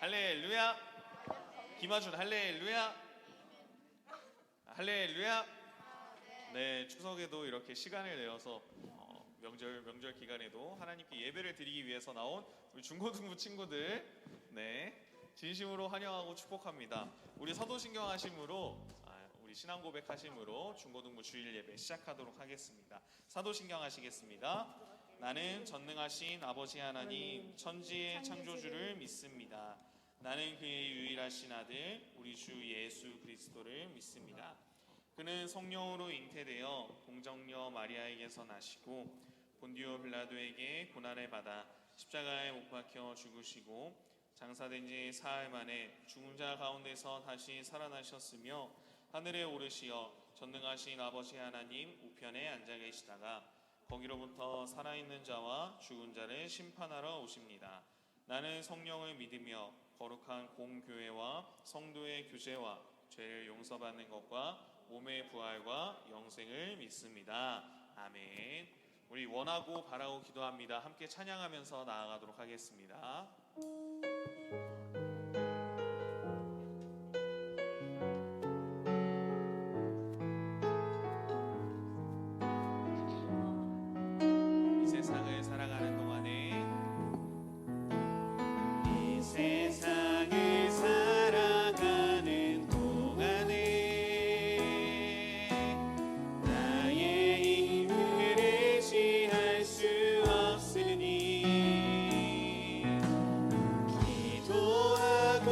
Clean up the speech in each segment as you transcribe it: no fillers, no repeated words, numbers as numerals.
할렐루야. 김하준 할렐루야. 할렐루야. 네, 추석에도 이렇게 시간을 내어서 명절 기간에도 하나님께 예배를 드리기 위해서 나온 우리 중고등부 친구들, 네, 진심으로 환영하고 축복합니다. 우리 사도신경 하심으로 우리 신앙 고백하심으로 중고등부 주일 예배 시작하도록 하겠습니다. 사도신경 하시겠습니다. 나는 전능하신 아버지 하나님 천지의 창조주를 믿습니다. 나는 그의 유일하신 아들 우리 주 예수 그리스도를 믿습니다. 그는 성령으로 잉태되어 동정녀 마리아에게서 나시고 본디오 빌라도에게 고난을 받아 십자가에 못 박혀 죽으시고 장사된 지 사흘 만에 죽은 자 가운데서 다시 살아나셨으며 하늘에 오르시어 전능하신 아버지 하나님 우편에 앉아 계시다가 거기로부터 살아있는 자와 죽은 자를 심판하러 오십니다. 나는 성령을 믿으며 거룩한 공교회와 성도의 교제와 죄를 용서받는 것과 몸의 부활과 영생을 믿습니다. 아멘. 우리 원하고 바라고 기도합니다. 함께 찬양하면서 나아가도록 하겠습니다. 이 세상을 살아가는 동안에 이 세상을 살아가는 동안에 나의 힘을 의지할 수 없으니 기도하고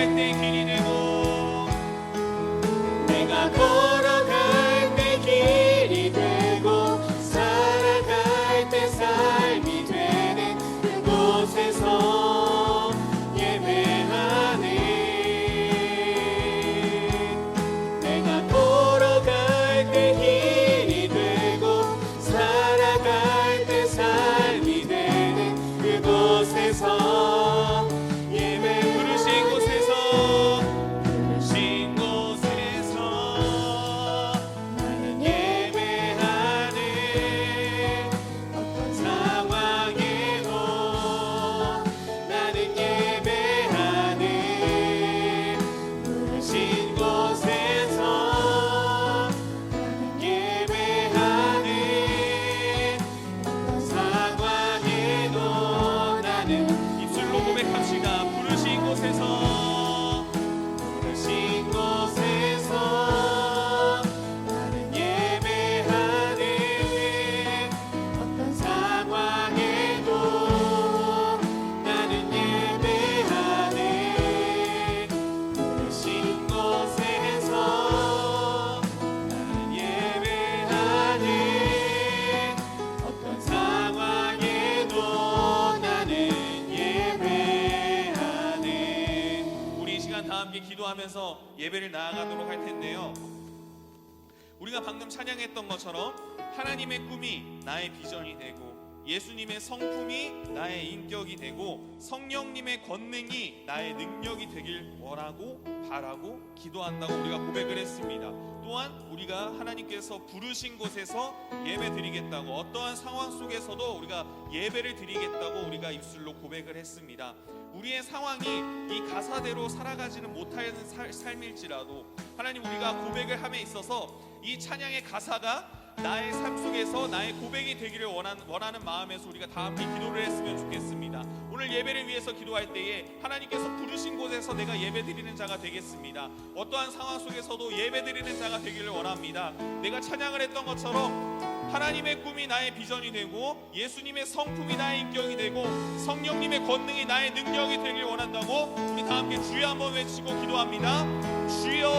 걸어갈 때 길이 되고 내가 걸어갈 때 길이 되고 살아갈 때 삶이 되는 그곳에서 예배하네. 내가 걸어갈 때 길이 되고 살아갈 때 삶이 되는 그곳에서 예배. 부르신 곳에서 나는 예배하네. 어떤 상황에도 나는 예배하네. 부르신 곳에서 나는 예배하네. 어떤 상황에도 나는 입술로 고백합시다. 부르신 곳에서 부르신 곳에서 나는 예배하네. 어떤 상황에도 나는 예배하네. 부르신 곳에서 나는 예배하네. 어떤 상황에도 나는 예배하네. 우리 이 시간 다 함께 기도하면서 예배를 나아가도록 할 텐데요. 우리가 방금 찬양했던 것처럼 하나님의 꿈이 나의 비전이 되고 예수님의 성품이 나의 인격이 되고 성령님의 권능이 나의 능력이 되길 원하고 바라고 기도한다고 우리가 고백을 했습니다. 또한 우리가 하나님께서 부르신 곳에서 예배 드리겠다고, 어떠한 상황 속에서도 우리가 예배를 드리겠다고 우리가 입술로 고백을 했습니다. 우리의 상황이 이 가사대로 살아가지는 못하는 삶일지라도 하나님, 우리가 고백을 함에 있어서 이 찬양의 가사가 나의 삶 속에서 나의 고백이 되기를 원하는 마음에서 우리가 다 함께 기도를 했으면 좋겠습니다. 오늘 예배를 위해서 기도할 때에 하나님께서 부르신 곳에서 내가 예배 드리는 자가 되겠습니다. 어떠한 상황 속에서도 예배 드리는 자가 되기를 원합니다. 내가 찬양을 했던 것처럼 하나님의 꿈이 나의 비전이 되고 예수님의 성품이 나의 인격이 되고 성령님의 권능이 나의 능력이 되길 원한다고 우리 다 함께 주여 한번 외치고 기도합니다. 주여.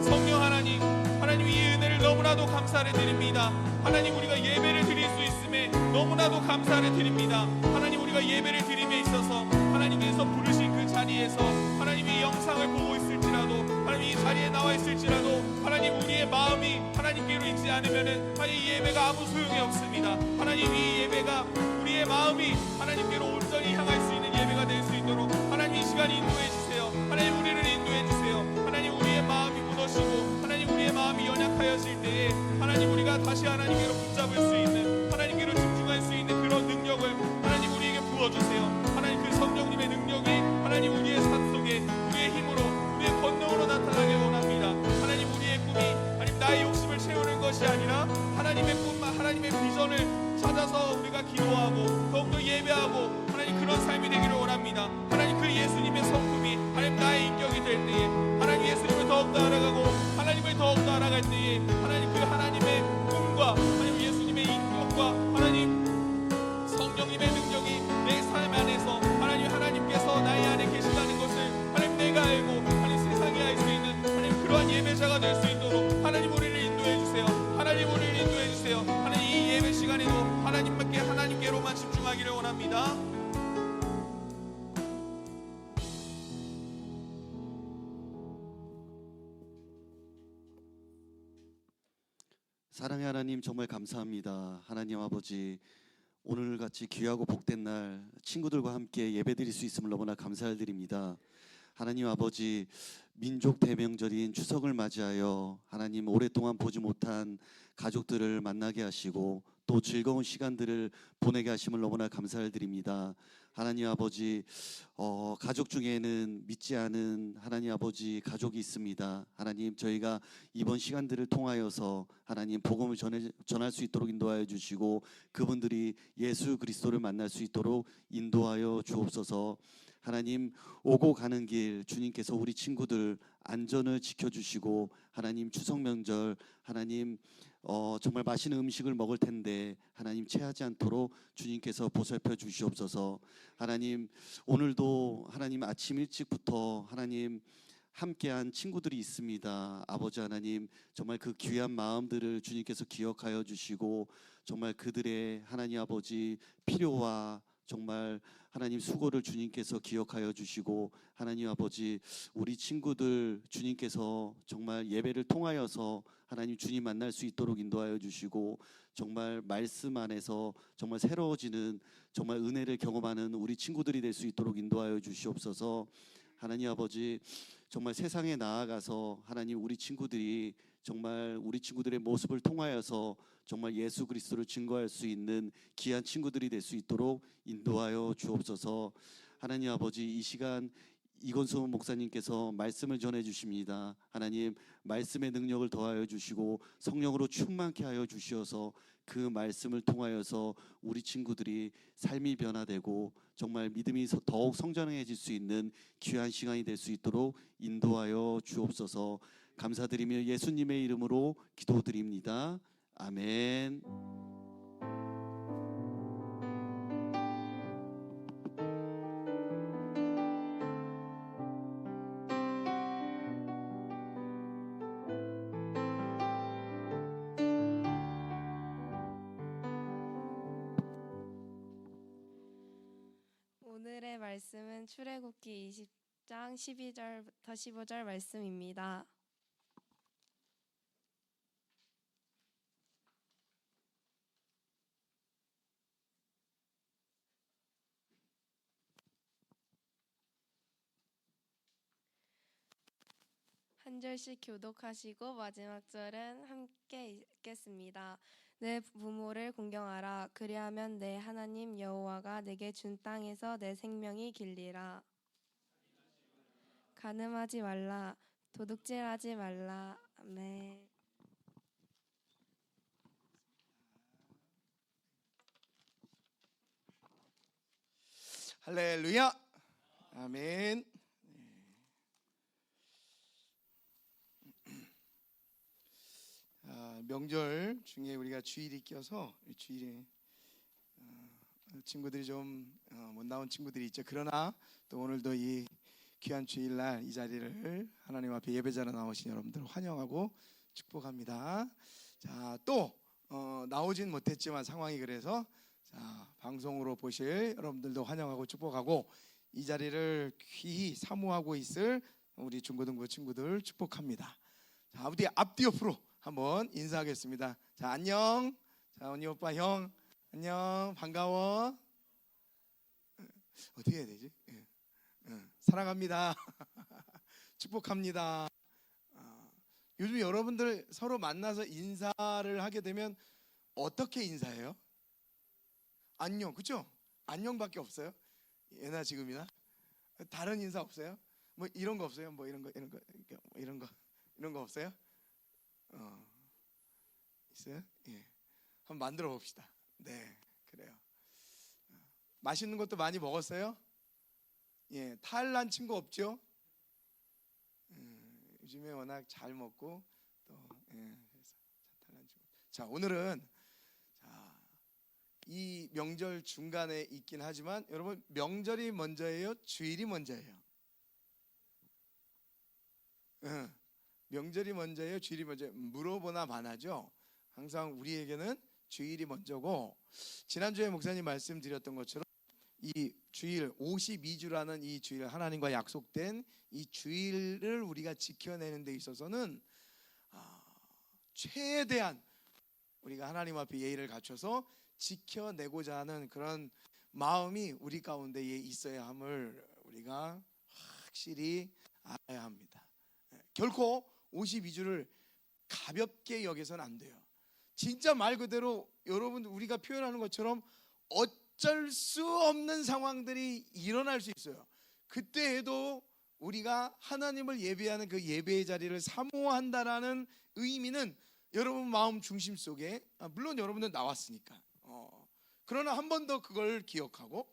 성령 하나님, 하나님 이 은혜를 너무나도 감사를 드립니다. 하나님, 우리가 예배를 드릴 수 있음에 너무나도 감사를 드립니다. 하나님, 우리가 예배를 드림에 있어서 하나님께서 부르신 그 자리에서 하나님 이 영상을 보고 있을지라도 하나님 이 자리에 나와 있을지라도 하나님 우리의 마음이 하나님께로 있지 않으면은 하나님 이 예배가 아무 소용이 없습니다. 하나님 이 예배가 우리의 마음이 하나님께로 온전히 향할 수 있는 예배가 될 수 있도록 하나님 이 시간 인도해 주세요. 하나님 우리를 인도해 주세요. 하나님 우리의 마음이 무너지고 하나님 우리의 마음이 연약하여질 때에 하나님 우리가 다시 하나님께로 붙잡을 수 있는, 하나님께로 집중할 수 있는 그런 능력을 하나님 우리에게 부어주세요. 하나님 그 성령님의 능력이 하나님 우리의 삶 속에 우리의 힘으로 우리의 권능으로 나타나길 원합니다. 하나님 우리의 꿈이 하나님 나의 욕심을 채우는 것이 아니라 하나님의 꿈만, 하나님의 비전을 찾아서 우리가 기도하고 더욱더 예배하고 하나님 그런 삶이 되기를 원합니다. 하나님 그 예수님의 성품이 하나님 나의 인격이 될 때에 하나님 예수님을 더욱더 알아가고 하나님을 더욱더 알아갈 때에 하나님 그 하나님의 꿈과 하나님 예수님의 인격과 하나님 성령님의 능력이 내 삶 안에서 하나님께서 나의 안에 계시다는 것을 하나님 내가 알고 하나님 세상이 알 수 있는 하나님 그러한 예배자가 될 수 있도록 하나님 우리를 인도해 주세요. 하나님 우리를 인도해 주세요. 하나님 이 예배 시간에도 하나님께로만 집중하기를 원합니다. 사랑의 하나님, 정말 감사합니다. 하나님 아버지, 오늘같이 귀하고 복된 날 친구들과 함께 예배드릴 수 있음을 너무나 감사를 드립니다. 하나님 아버지, 민족 대명절인 추석을 맞이하여 하나님 오랫동안 보지 못한 가족들을 만나게 하시고 또 즐거운 시간들을 보내게 하심을 너무나 감사를 드립니다. 하나님 아버지, 가족 중에는 믿지 않은 하나님 아버지 가족이 있습니다. 하나님, 저희가 이번 시간들을 통하여서 하나님 복음을 전할 수 있도록 인도하여 주시고 그분들이 예수 그리스도를 만날 수 있도록 인도하여 주옵소서. 하나님, 오고 가는 길 주님께서 우리 친구들 안전을 지켜주시고 하나님 추석 명절 하나님 정말 맛있는 음식을 먹을 텐데 하나님 체하지 않도록 주님께서 보살펴 주시옵소서. 하나님 오늘도 하나님 아침 일찍부터 하나님 함께한 친구들이 있습니다. 아버지 하나님 정말 그 귀한 마음들을 주님께서 기억하여 주시고 정말 그들의 하나님 아버지 필요와 정말 하나님 수고를 주님께서 기억하여 주시고 하나님 아버지 우리 친구들 주님께서 정말 예배를 통하여서 하나님 주님 만날 수 있도록 인도하여 주시고 정말 말씀 안에서 정말 새로워지는 정말 은혜를 경험하는 우리 친구들이 될 수 있도록 인도하여 주시옵소서. 하나님 아버지 정말 세상에 나아가서 하나님 우리 친구들이 정말 우리 친구들의 모습을 통하여서 정말 예수 그리스도를 증거할 수 있는 귀한 친구들이 될 수 있도록 인도하여 주옵소서. 하나님 아버지 이 시간 이건수 목사님께서 말씀을 전해 주십니다. 하나님 말씀의 능력을 더하여 주시고 성령으로 충만케 하여 주시어서 그 말씀을 통하여서 우리 친구들이 삶이 변화되고 정말 믿음이 더욱 성장해질 수 있는 귀한 시간이 될 수 있도록 인도하여 주옵소서. 감사드리며 예수님의 이름으로 기도드립니다. 아멘. 오늘의 말씀은 출애굽기 20장 12절부터 15절 말씀입니다. 한 절씩 교독하시고 마지막 절은 함께 읽겠습니다. 내 부모를 공경하라. 그리하면 내 하나님 여호와가 내게 준 땅에서 내 생명이 길리라. 간음하지 말라. 도둑질하지 말라. 아멘. 할렐루야. 아멘. 명절 중에 우리가 주일이 껴서 주일에 친구들이 좀 못 나온 친구들이 있죠. 그러나 또 오늘도 이 귀한 주일날 이 자리를 하나님 앞에 예배자로 나오신 여러분들 환영하고 축복합니다. 자, 또 나오진 못했지만 상황이 그래서 자, 방송으로 보실 여러분들도 환영하고 축복하고 이 자리를 귀히 사모하고 있을 우리 중고등부 친구들 축복합니다. 자, 우리 앞뒤 옆으로 한번 인사하겠습니다. 자, 안녕. 자, 언니 오빠 형 안녕. 반가워. 어떻게 해야 되지? 사랑합니다. 축복합니다. 요즘 여러분들 서로 만나서 인사를 하게 되면 어떻게 인사해요? 안녕, 그렇죠? 안녕밖에 없어요. 예나 지금이나 다른 인사 없어요? 뭐 이런 거 없어요? 뭐 이런 거 없어요? 있어요? 예, 한번 만들어 봅시다. 네, 그래요. 맛있는 것도 많이 먹었어요? 예, 탈난 친구 없죠? 요즘에 워낙 잘 먹고 또 그래서 탈난 친구. 자, 오늘은 이 명절 중간에 있긴 하지만 여러분 명절이 먼저예요? 주일이 먼저예요? 명절이 먼저예요? 주일이 먼저예요? 물어보나 마나죠. 항상 우리에게는 주일이 먼저고 지난주에 목사님 말씀드렸던 것처럼 이 주일 52주라는 이 주일 하나님과 약속된 이 주일을 우리가 지켜내는 데 있어서는 최대한 우리가 하나님 앞에 예의를 갖춰서 지켜내고자 하는 그런 마음이 우리 가운데에 있어야 함을 우리가 확실히 알아야 합니다. 결코 52주를 가볍게 여겨서는 안 돼요. 진짜 말 그대로 여러분 우리가 표현하는 것처럼 어쩔 수 없는 상황들이 일어날 수 있어요. 그때 해도 우리가 하나님을 예배하는 그 예배의 자리를 사모한다라는 의미는 여러분 마음 중심 속에 물론 여러분들 나왔으니까 그러나 한 번 더 그걸 기억하고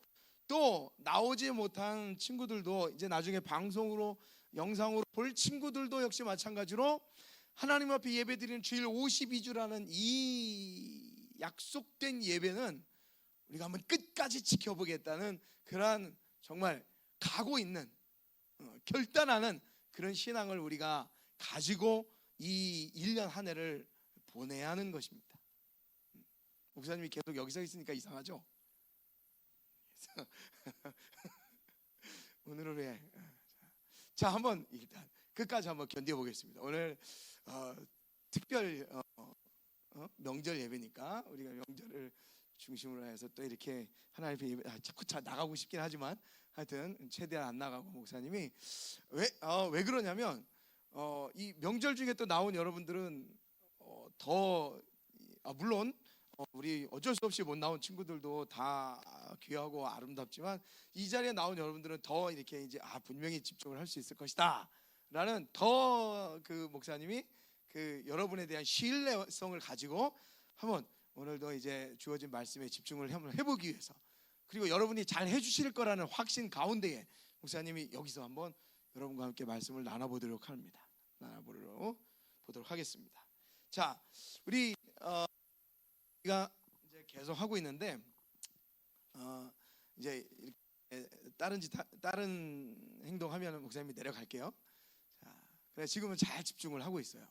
또 나오지 못한 친구들도 이제 나중에 방송으로 영상으로 볼 친구들도 역시 마찬가지로 하나님 앞에 예배드리는 주일 52주라는 이 약속된 예배는 우리가 한번 끝까지 지켜보겠다는 그러한 정말 각오 있는 결단하는 그런 신앙을 우리가 가지고 이 1년 한 해를 보내야 하는 것입니다. 목사님이 계속 여기 서 있으니까 이상하죠? 오늘은 왜? 자, 한번 일단 끝까지 한번 견뎌보겠습니다. 오늘 특별 명절 예배니까 우리가 명절을 중심으로 해서 또 이렇게 하나님 앞에 예배, 자꾸 나가고 싶긴 하지만 하여튼 최대한 안 나가고, 목사님이 왜 그러냐면 이 명절 중에 또 나온 여러분들은 물론 우리 어쩔 수 없이 못 나온 친구들도 다 귀하고 아름답지만 이 자리에 나온 여러분들은 더 이렇게 이제 분명히 집중을 할 수 있을 것이다 라는 더 그 목사님이 그 여러분에 대한 신뢰성을 가지고 한번 오늘도 이제 주어진 말씀에 집중을 한번 해보기 위해서, 그리고 여러분이 잘 해주실 거라는 확신 가운데에 목사님이 여기서 한번 여러분과 함께 말씀을 나눠보도록 하겠습니다. 자, 우리가 이제 계속 하고 있는데 이제 다른 행동하면 목사님이 내려갈게요. 자, 그래 지금은 잘 집중을 하고 있어요.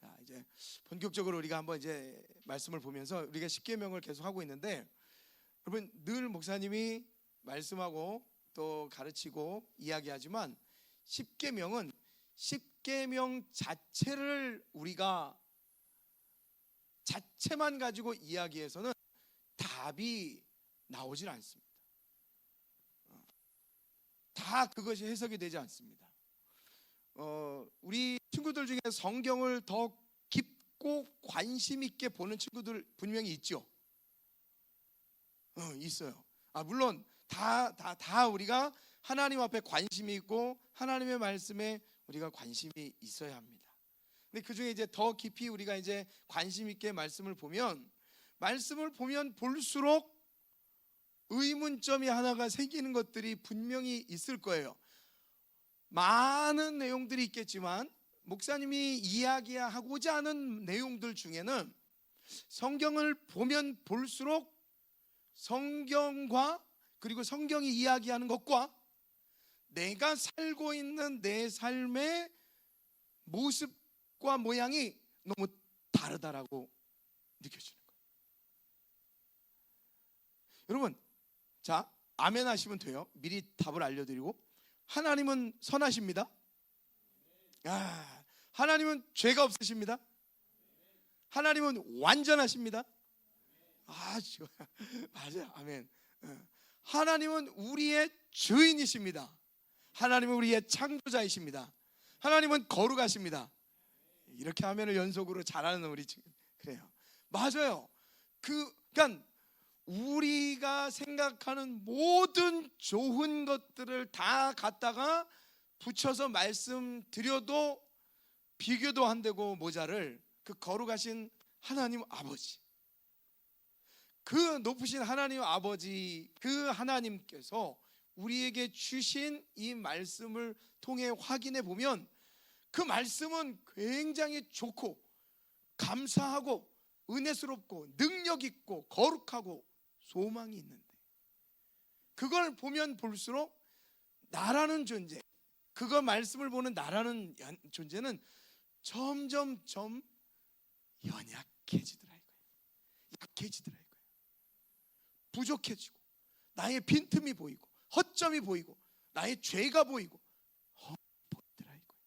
자, 이제 본격적으로 우리가 한번 이제 말씀을 보면서 우리가 십계명을 계속 하고 있는데, 여러분 늘 목사님이 말씀하고 또 가르치고 이야기하지만 십계명은 십계명 자체를 우리가 자체만 가지고 이야기해서는 답이 나오질 않습니다. 다 그것이 해석이 되지 않습니다. 우리 친구들 중에 성경을 더 깊고 관심 있게 보는 친구들 분명히 있죠. 있어요. 물론 다 우리가 하나님 앞에 관심이 있고 하나님의 말씀에 우리가 관심이 있어야 합니다. 근데 그 중에 이제 더 깊이 우리가 이제 관심 있게 말씀을 보면 볼수록 의문점이 하나가 생기는 것들이 분명히 있을 거예요. 많은 내용들이 있겠지만 목사님이 이야기하고자 하는 내용들 중에는 성경을 보면 볼수록 성경과 그리고 성경이 이야기하는 것과 내가 살고 있는 내 삶의 모습과 모양이 너무 다르다라고 느껴지는 거예요. 여러분, 자, 아멘 하시면 돼요. 미리 답을 알려드리고, 하나님은 선하십니다. 하나님은 죄가 없으십니다. 하나님은 완전하십니다. 좋아. 맞아요. 아멘. 하나님은 우리의 주인이십니다. 하나님은 우리의 창조자이십니다. 하나님은 거룩하십니다. 이렇게 아멘을 연속으로 잘하는 우리 지금 그래요. 맞아요. 그러니까 우리가 생각하는 모든 좋은 것들을 다 갖다가 붙여서 말씀드려도 비교도 안 되고 모자를 그 거룩하신 하나님 아버지, 그 높으신 하나님 아버지, 그 하나님께서 우리에게 주신 이 말씀을 통해 확인해 보면 그 말씀은 굉장히 좋고 감사하고 은혜스럽고 능력 있고 거룩하고 소망이 있는데, 그걸 보면 볼수록 나라는 존재, 그거 말씀을 보는 나라는 존재는 점점점 연약해지더라 이거예요. 약해지더라 이거예요. 부족해지고 나의 빈틈이 보이고 허점이 보이고 나의 죄가 보이고 보이더라 이거예요.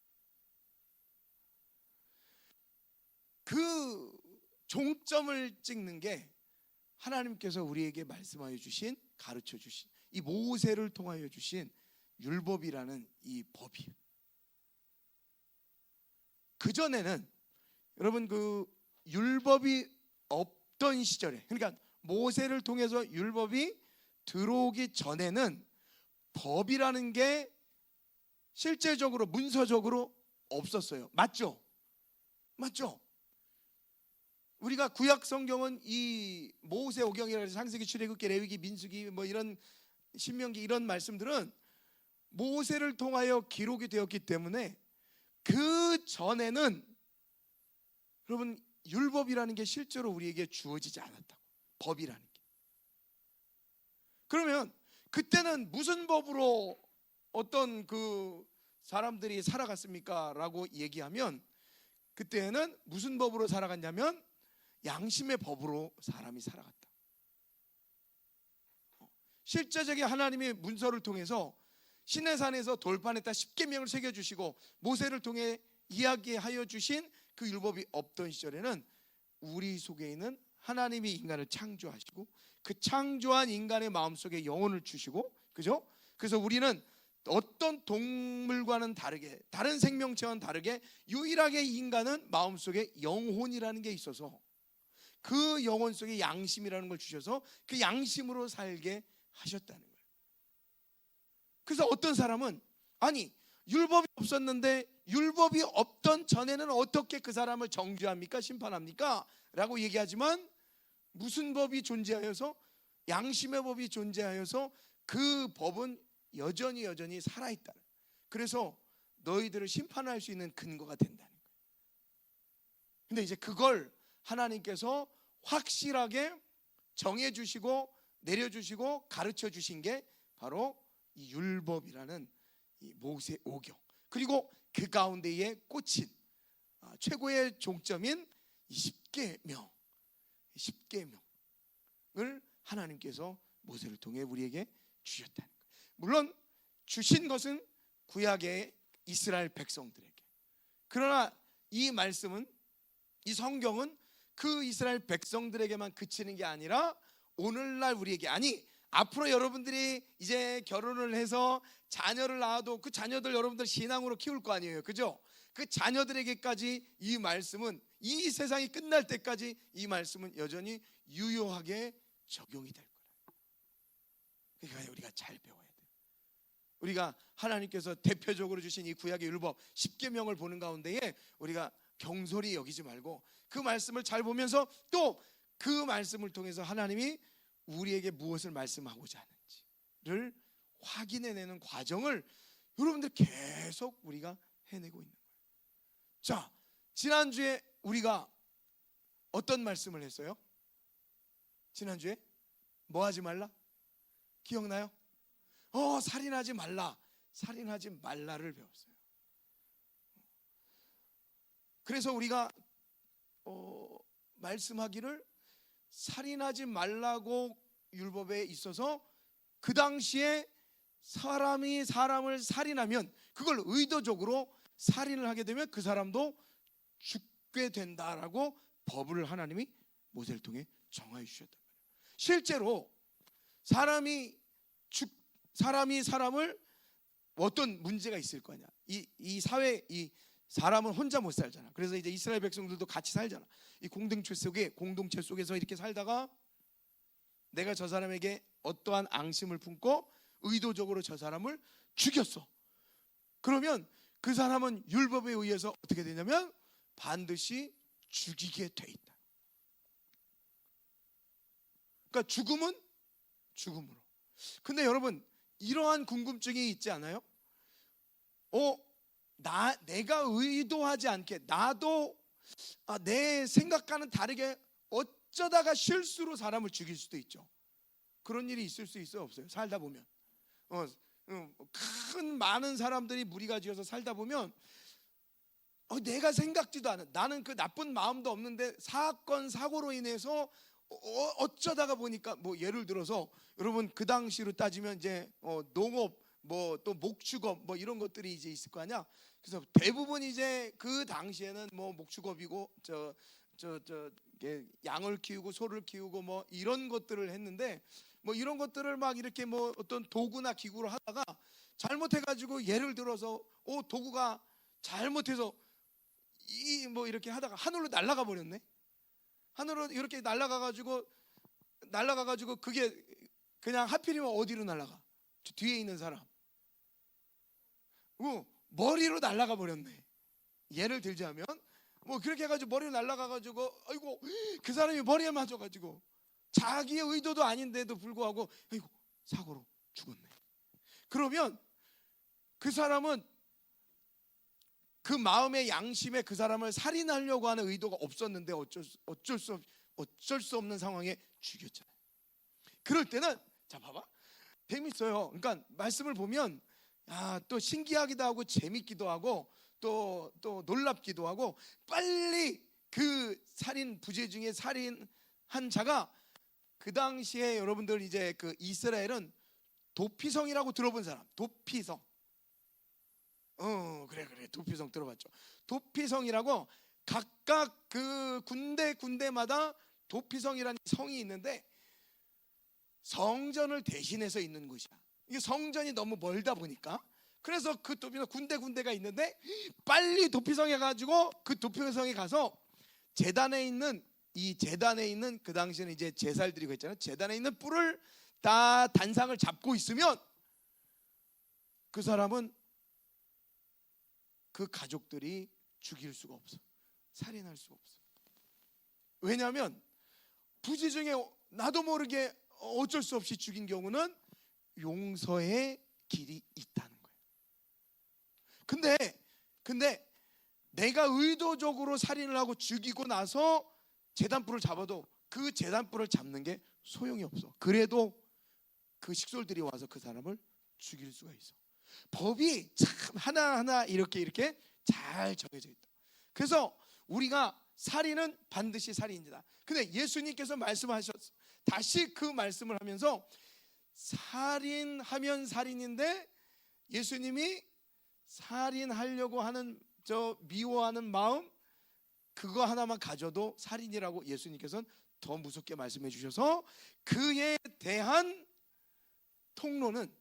그 종점을 찍는 게 하나님께서 우리에게 말씀하여 주신, 가르쳐 주신 이 모세를 통하여 주신 율법이라는 이 법이에요. 그전에는 여러분 그 율법이 없던 시절에, 그러니까 모세를 통해서 율법이 들어오기 전에는 법이라는 게 실제적으로 문서적으로 없었어요. 맞죠? 맞죠? 우리가 구약 성경은 이 모세오경이라고 해서 창세기, 출애굽기, 레위기, 민수기 뭐 이런 신명기 이런 말씀들은 모세를 통하여 기록이 되었기 때문에 그 전에는 여러분, 율법이라는 게 실제로 우리에게 주어지지 않았다고. 법이라는 게. 그러면 그때는 무슨 법으로 어떤 그 사람들이 살아갔습니까? 라고 얘기하면 그때는 무슨 법으로 살아갔냐면 양심의 법으로 사람이 살아갔다. 실제적인 하나님의 문서를 통해서 시내산에서 돌판에다 십계명을 새겨주시고 모세를 통해 이야기하여 주신 그 율법이 없던 시절에는 우리 속에 있는 하나님이 인간을 창조하시고 그 창조한 인간의 마음속에 영혼을 주시고, 그죠? 그래서 우리는 어떤 동물과는 다르게, 다른 생명체와는 다르게 유일하게 인간은 마음속에 영혼이라는 게 있어서 그 영혼 속에 양심이라는 걸 주셔서 그 양심으로 살게 하셨다는 거예요. 그래서 어떤 사람은 아니 율법이 없었는데 율법이 없던 전에는 어떻게 그 사람을 정죄합니까? 심판합니까? 라고 얘기하지만 무슨 법이 존재하여서, 양심의 법이 존재하여서 그 법은 여전히 살아있다. 그래서 너희들을 심판할 수 있는 근거가 된다는 거예요. 근데 이제 그걸 하나님께서 확실하게 정해주시고 내려주시고 가르쳐 주신 게 바로 이 율법이라는 이 모세 오경, 그리고 그 가운데에 꽂힌 최고의 종점인 이 십계명을 하나님께서 모세를 통해 우리에게 주셨다는 거예요. 물론 주신 것은 구약의 이스라엘 백성들에게, 그러나 이 말씀은, 이 성경은 그 이스라엘 백성들에게만 그치는 게 아니라 오늘날 우리에게, 아니 앞으로 여러분들이 이제 결혼을 해서 자녀를 낳아도 그 자녀들 여러분들 신앙으로 키울 거 아니에요, 그죠? 그 자녀들에게까지 이 말씀은, 이 세상이 끝날 때까지 이 말씀은 여전히 유효하게 적용이 될 거라. 그러니까 우리가 잘 배워야 돼요. 우리가 하나님께서 대표적으로 주신 이 구약의 율법 십계명을 보는 가운데에 우리가 경솔히 여기지 말고 그 말씀을 잘 보면서 또 그 말씀을 통해서 하나님이 우리에게 무엇을 말씀하고자 하는지를 확인해내는 과정을 여러분들 계속 우리가 해내고 있는 거예요. 자, 지난주에 우리가 어떤 말씀을 했어요? 지난주에 뭐 하지 말라? 기억나요? 살인하지 말라. 살인하지 말라를 배웠어요. 그래서 우리가 말씀하기를 살인하지 말라고 율법에 있어서 그 당시에 사람이 사람을 살인하면 그걸 의도적으로 살인을 하게 되면 그 사람도 죽게 된다라고 법을 하나님이 모세를 통해 정하여 주셨단 말이에요. 실제로 사람이 사람을 어떤 문제가 있을 거냐, 이 사회, 이 사람은 혼자 못 살잖아. 그래서 이제 이스라엘 백성들도 같이 살잖아. 이 공동체 속에서 이렇게 살다가 내가 저 사람에게 어떠한 앙심을 품고 의도적으로 저 사람을 죽였어. 그러면 그 사람은 율법에 의해서 어떻게 되냐면 반드시 죽이게 돼 있다. 그러니까 죽음은 죽음으로. 근데 여러분 이러한 궁금증이 있지 않아요? 내가 의도하지 않게 나도 내 생각과는 다르게 어쩌다가 실수로 사람을 죽일 수도 있죠. 그런 일이 있을 수 있어요, 없어요? 살다 보면 큰 많은 사람들이 무리가 지어서 살다 보면 내가 생각지도 않은, 나는 그 나쁜 마음도 없는데 사건 사고로 인해서 어쩌다가 보니까 뭐 예를 들어서 여러분 그 당시로 따지면 이제 농업 뭐 또 목축업 뭐 이런 것들이 이제 있을 거 아니야. 그래서 대부분 이제 그 당시에는 뭐 목축업이고 양을 키우고 소를 키우고 뭐 이런 것들을 했는데 뭐 이런 것들을 막 이렇게 뭐 어떤 도구나 기구로 하다가 잘못해가지고 예를 들어서 도구가 잘못해서 뭐 이렇게 하다가 하늘로 날아가 버렸네. 하늘로 이렇게 날아가가지고 그게 그냥 하필이면 어디로 날아가? 저 뒤에 있는 사람 머리로 날아가 버렸네. 예를 들자면 뭐 그렇게 해가지고 머리로 날아가가지고 아이고 그 사람이 머리에 맞아가지고 자기의 의도도 아닌데도 불구하고 아이고 사고로 죽었네. 그러면 그 사람은 그 마음의 양심에 그 사람을 살인하려고 하는 의도가 없었는데 어쩔 수 없는 상황에 죽였잖아요. 그럴 때는 자 봐봐, 재밌어요. 그러니까 말씀을 보면 또 신기하기도 하고 재밌기도 하고 또 놀랍기도 하고, 빨리 그 살인 부재 중에 살인한 자가, 그 당시에 여러분들 이제 그 이스라엘은 도피성이라고 들어본 사람, 도피성. 그래 도피성 들어봤죠. 도피성이라고 각각 그 군데마다 도피성이라는 성이 있는데 성전을 대신해서 있는 곳이야. 이게 성전이 너무 멀다 보니까, 그래서 그 도피성 군데가 있는데 빨리 도피성에 가지고 그 도피성에 가서 제단에 있는 그 당시에는 이제 제사를 드리고 있잖아요. 제단에 있는 뿔을 다 단상을 잡고 있으면 그 사람은, 그 가족들이 죽일 수가 없어. 살인할 수가 없어. 왜냐하면 부지 중에 나도 모르게 어쩔 수 없이 죽인 경우는 용서의 길이 있다는 거예요. 근데 내가 의도적으로 살인을 하고 죽이고 나서 제단뿔을 잡아도 그 제단뿔을 잡는 게 소용이 없어. 그래도 그 식솔들이 와서 그 사람을 죽일 수가 있어. 법이 참 하나하나 이렇게 잘 정해져 있다. 그래서 우리가 살인은 반드시 살인이다. 근데 예수님께서 말씀하셨어. 다시 그 말씀을 하면서 살인하면 살인인데, 예수님이 살인하려고 하는 미워하는 마음, 그거 하나만 가져도 살인이라고 예수님께서는 더 무섭게 말씀해 주셔서, 그에 대한 통로는,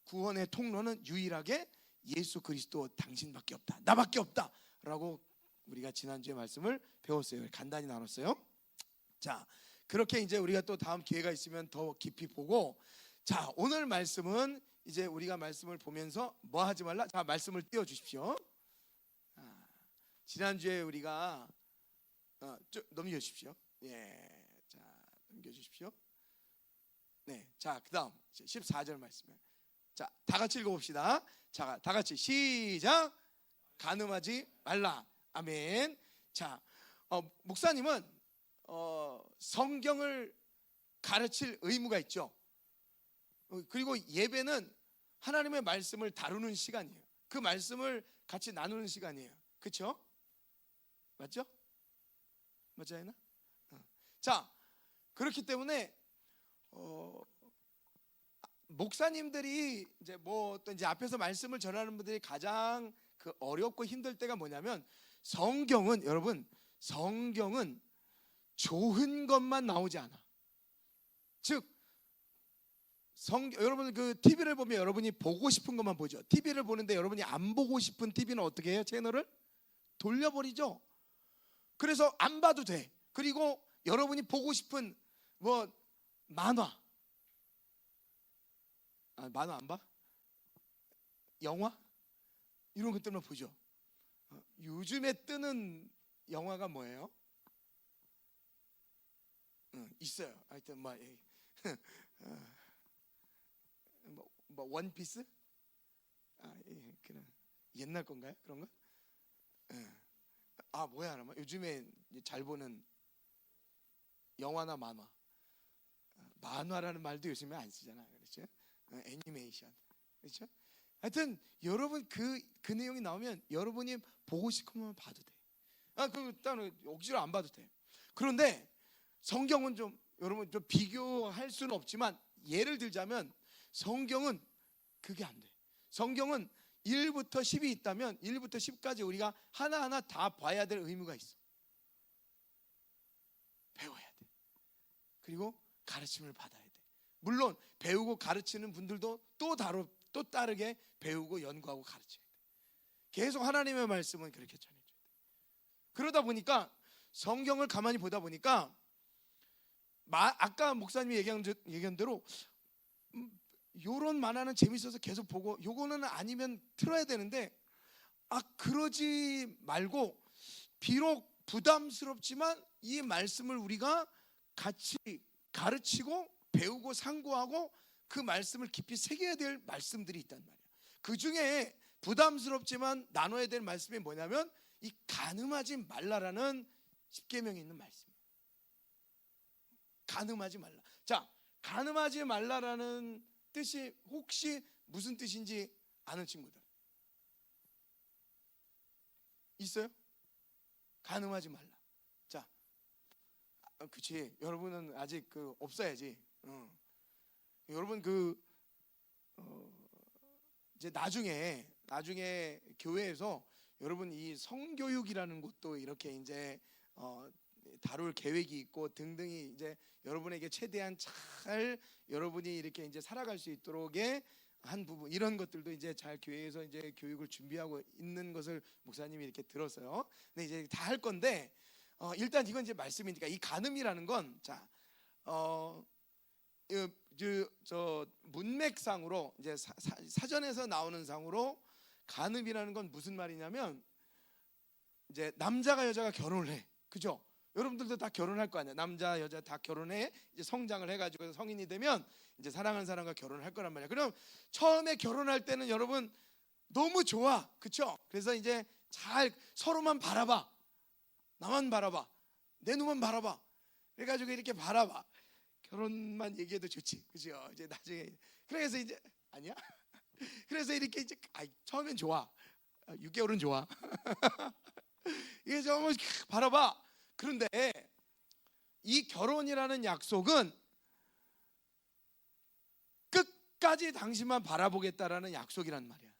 구원의 통로는 유일하게 예수 그리스도 당신밖에 없다, 나밖에 없다 라고 우리가 지난주에 말씀을 배웠어요. 간단히 나눴어요. 자, 그렇게 이제 우리가 또 다음 기회가 있으면 더 깊이 보고, 자, 오늘 말씀은 이제 우리가 말씀을 보면서 뭐 하지 말라? 자, 말씀을 띄워 주십시오. 지난주에 우리가 넘겨 주십시오. 예. 자, 넘겨 주십시오. 네. 자, 그다음 14절 말씀에, 자, 다 같이 읽어 봅시다. 자, 다 같이 시작. 간음하지 말라. 아멘. 자, 목사님은 성경을 가르칠 의무가 있죠. 그리고 예배는 하나님의 말씀을 다루는 시간이에요. 그 말씀을 같이 나누는 시간이에요. 그렇죠? 맞죠? 맞지 않나? 자, 그렇기 때문에 목사님들이 이제 또 이제 앞에서 말씀을 전하는 분들이 가장 그 어렵고 힘들 때가 뭐냐면, 여러분, 성경은 좋은 것만 나오지 않아. 즉, 여러분 그 TV를 보면 여러분이 보고 싶은 것만 보죠. TV를 보는데 여러분이 안 보고 싶은 TV는 어떻게 해요? 채널을 돌려버리죠. 그래서 안 봐도 돼. 그리고 여러분이 보고 싶은 만화, 만화 안 봐? 영화? 이런 것들만 보죠. 요즘에 뜨는 영화가 뭐예요? 있어요. 하여튼 원피스? 그냥 옛날 건가요? 그런 거? 뭐야, 요즘에 잘 보는 영화나 만화라는 말도 요즘에 안 쓰잖아요. 그렇죠? 애니메이션. 그렇죠? 하여튼 여러분 그 내용이 나오면 여러분이 보고 싶으면 봐도 돼. 일단은 억지로 안 봐도 돼. 그런데 성경은 여러분 좀 비교할 수는 없지만, 예를 들자면 성경은 그게 안 돼. 성경은 1부터 10이 있다면 1부터 10까지 우리가 하나하나 다 봐야 될 의무가 있어. 배워야 돼. 그리고 가르침을 받아야 돼. 물론 배우고 가르치는 분들도 또 다르게 배우고 연구하고 가르쳐야 돼. 계속 하나님의 말씀은 그렇게 전해줘야 돼. 그러다 보니까 성경을 가만히 보다 보니까 아까 목사님이 얘기한 대로 요런 만화는 재밌어서 계속 보고, 요거는 아니면 틀어야 되는데, 그러지 말고, 비록 부담스럽지만 이 말씀을 우리가 같이 가르치고 배우고 상고하고 그 말씀을 깊이 새겨야 될 말씀들이 있단 말이야. 그 중에 부담스럽지만 나눠야 될 말씀이 뭐냐면 이 간음하지 말라라는 십계명이 있는 말씀이에요. 간음하지 말라. 자, 간음하지 말라라는 뜻이 혹시 무슨 뜻인지 아는 친구들 있어요? 간음하지 말라. 자, 그치. 여러분은 아직 없어야지. 여러분 이제 나중에 교회에서 여러분 이 성교육이라는 것도 이렇게 이제 다룰 계획이 있고 등등이 이제 여러분에게 최대한 잘 여러분이 이렇게 이제 살아갈 수 있도록의 한 부분 이런 것들도 이제 잘 교회에서 이제 교육을 준비하고 있는 것을 목사님이 이렇게 들었어요. 근데 이제 다 할 건데 일단 이건 이제 말씀이니까 이 간음이라는 건 자, 저 문맥상으로 이제 사전에서 나오는 상으로 간음이라는 건 무슨 말이냐면 이제 남자가 여자가 결혼을 해, 그죠? 여러분들도 다 결혼할 거 아니야. 남자 여자 다 결혼해 이제 성장을 해가지고 성인이 되면 이제 사랑하는 사람과 결혼을 할 거란 말이야. 그럼 처음에 결혼할 때는 여러분 너무 좋아, 그쵸? 그래서 이제 잘 서로만 바라봐, 나만 바라봐, 내 눈만 바라봐, 그래가지고 이렇게 바라봐. 결혼만 얘기해도 좋지, 그죠? 이제 나중에 그래서 이제 아니야? 그래서 이렇게 이제 처음엔 좋아, 6개월은 좋아. 이게 정말 바라봐. 그런데 이 결혼이라는 약속은 끝까지 당신만 바라보겠다라는 약속이란 말이야.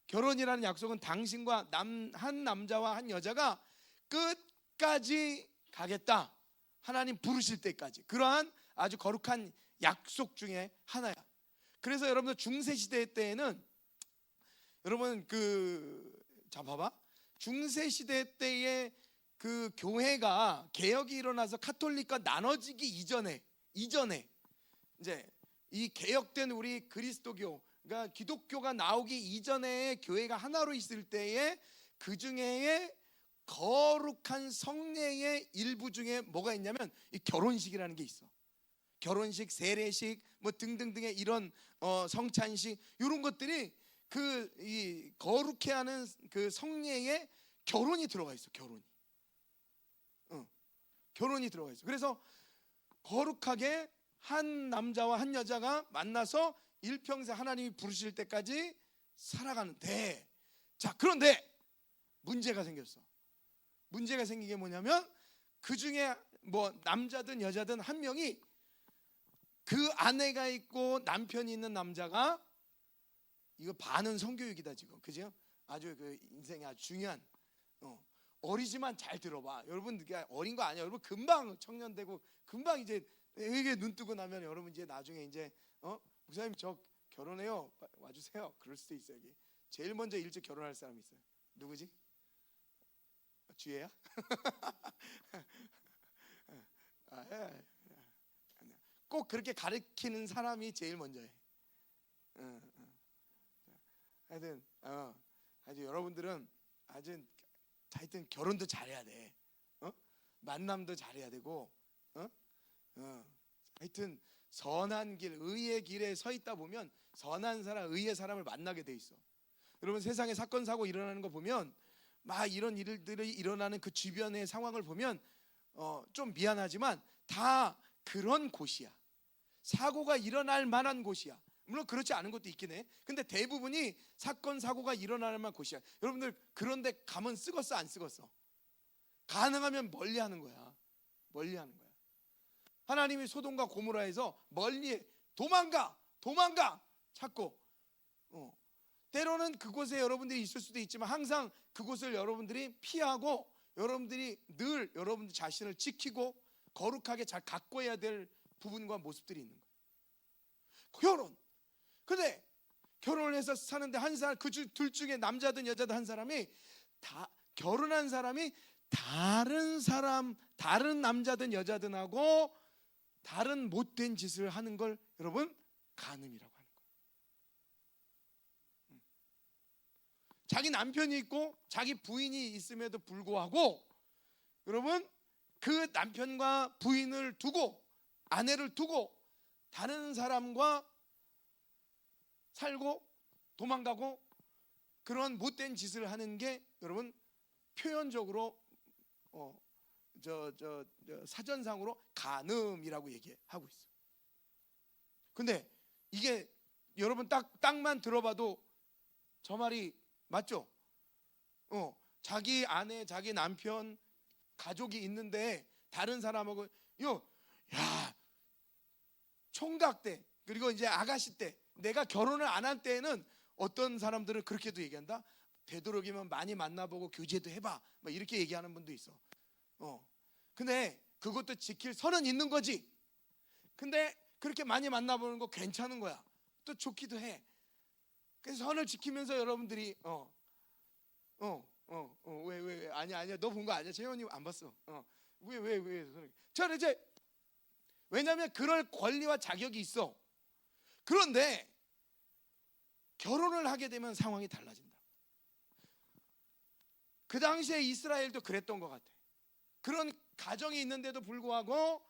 결혼이라는 약속은 당신과 한 남자와 한 여자가 끝까지 가겠다, 하나님 부르실 때까지. 그러한 아주 거룩한 약속 중에 하나야. 그래서 여러분들 중세시대 때에는 여러분 자 봐봐, 중세시대 때에 교회가 개혁이 일어나서 카톨릭과 나눠지기 이전에 이제 이 개혁된 우리 그리스도교, 그러니까 기독교가 나오기 이전에 교회가 하나로 있을 때에 그 중에 거룩한 성례의 일부 중에 뭐가 있냐면 이 결혼식이라는 게 있어. 결혼식, 세례식 뭐 등등등의 이런 성찬식 이런 것들이 이 거룩해 하는 그 성례에 결혼이 들어가 있어. 결혼이 들어가 있어. 그래서 거룩하게 한 남자와 한 여자가 만나서 일평생 하나님이 부르실 때까지 살아가는데, 자, 그런데 문제가 생겼어. 문제가 생긴 게 뭐냐면 그 중에 뭐 남자든 여자든 한 명이 그 아내가 있고 남편이 있는 남자가, 이거 반은 성교육이다 지금, 그죠? 아주 인생에 아주 중요한 어리지만 잘 들어봐. 여러분 어린 거 아니야. 여러분 금방 청년 되고 금방 이제 이게 눈 뜨고 나면 여러분 이제 나중에 이제 목사님 저 결혼해요, 와주세요, 그럴 수도 있어요. 여기 제일 먼저 일찍 결혼할 사람이 있어요. 누구지? 주혜야? 꼭 그렇게 가르치는 사람이 제일 먼저 해. 하여튼 여러분들은 하여튼 결혼도 잘해야 돼. 만남도 잘해야 되고, 하여튼 선한 길, 의의 길에 서 있다 보면 선한 사람, 의의 사람을 만나게 돼 있어. 여러분 세상에 사건 사고 일어나는 거 보면 막 이런 일들이 일어나는 그 주변의 상황을 보면 좀 미안하지만 다 그런 곳이야. 사고가 일어날 만한 곳이야. 물론 그렇지 않은 것도 있긴 해. 근데 대부분이 사건 사고가 일어날 만한 곳이야. 여러분들 그런데 가면 쓰겄어 안 쓰겄어? 가능하면 멀리하는 거야. 멀리하는 거야. 하나님이 소돔과 고모라에서 멀리 도망가 찾고 때로는 그곳에 여러분들이 있을 수도 있지만 항상 그곳을 여러분들이 피하고 여러분들이 늘 여러분들 자신을 지키고 거룩하게 잘 가꿔야 될 부분과 모습들이 있는 거예요. 결혼. 근데 결혼을 해서 사는데 한 사람, 그 둘 중에 남자든 여자든 한 사람이 다 결혼한 사람이 다른 사람, 다른 남자든 여자든 하고 다른 못된 짓을 하는 걸 여러분 간음이라고 하는 거예요. 자기 남편이 있고 자기 부인이 있음에도 불구하고 여러분 그 남편과 부인을 두고 아내를 두고 다른 사람과 살고 도망가고 그런 못된 짓을 하는 게 여러분 표현적으로 사전상으로 간음이라고 얘기하고 있어요. 근데 이게 여러분 딱만 들어봐도 저 말이 맞죠? 자기 아내, 자기 남편, 가족이 있는데 다른 사람하고 야 총각 때 그리고 이제 아가씨 때 내가 결혼을 안 한 때에는 어떤 사람들은 그렇게도 얘기한다. 되도록이면 많이 만나보고 교제도 해봐. 막 이렇게 얘기하는 분도 있어. 근데 그것도 지킬 선은 있는 거지. 근데 그렇게 많이 만나보는 거 괜찮은 거야. 또 좋기도 해. 그래서 선을 지키면서 여러분들이 왜 아니야 너 본 거 아니야? 재현이 안 봤어. 왜 저는 이제 왜냐하면 그럴 권리와 자격이 있어. 그런데 결혼을 하게 되면 상황이 달라진다. 그 당시에 이스라엘도 그랬던 것 같아. 그런 가정이 있는데도 불구하고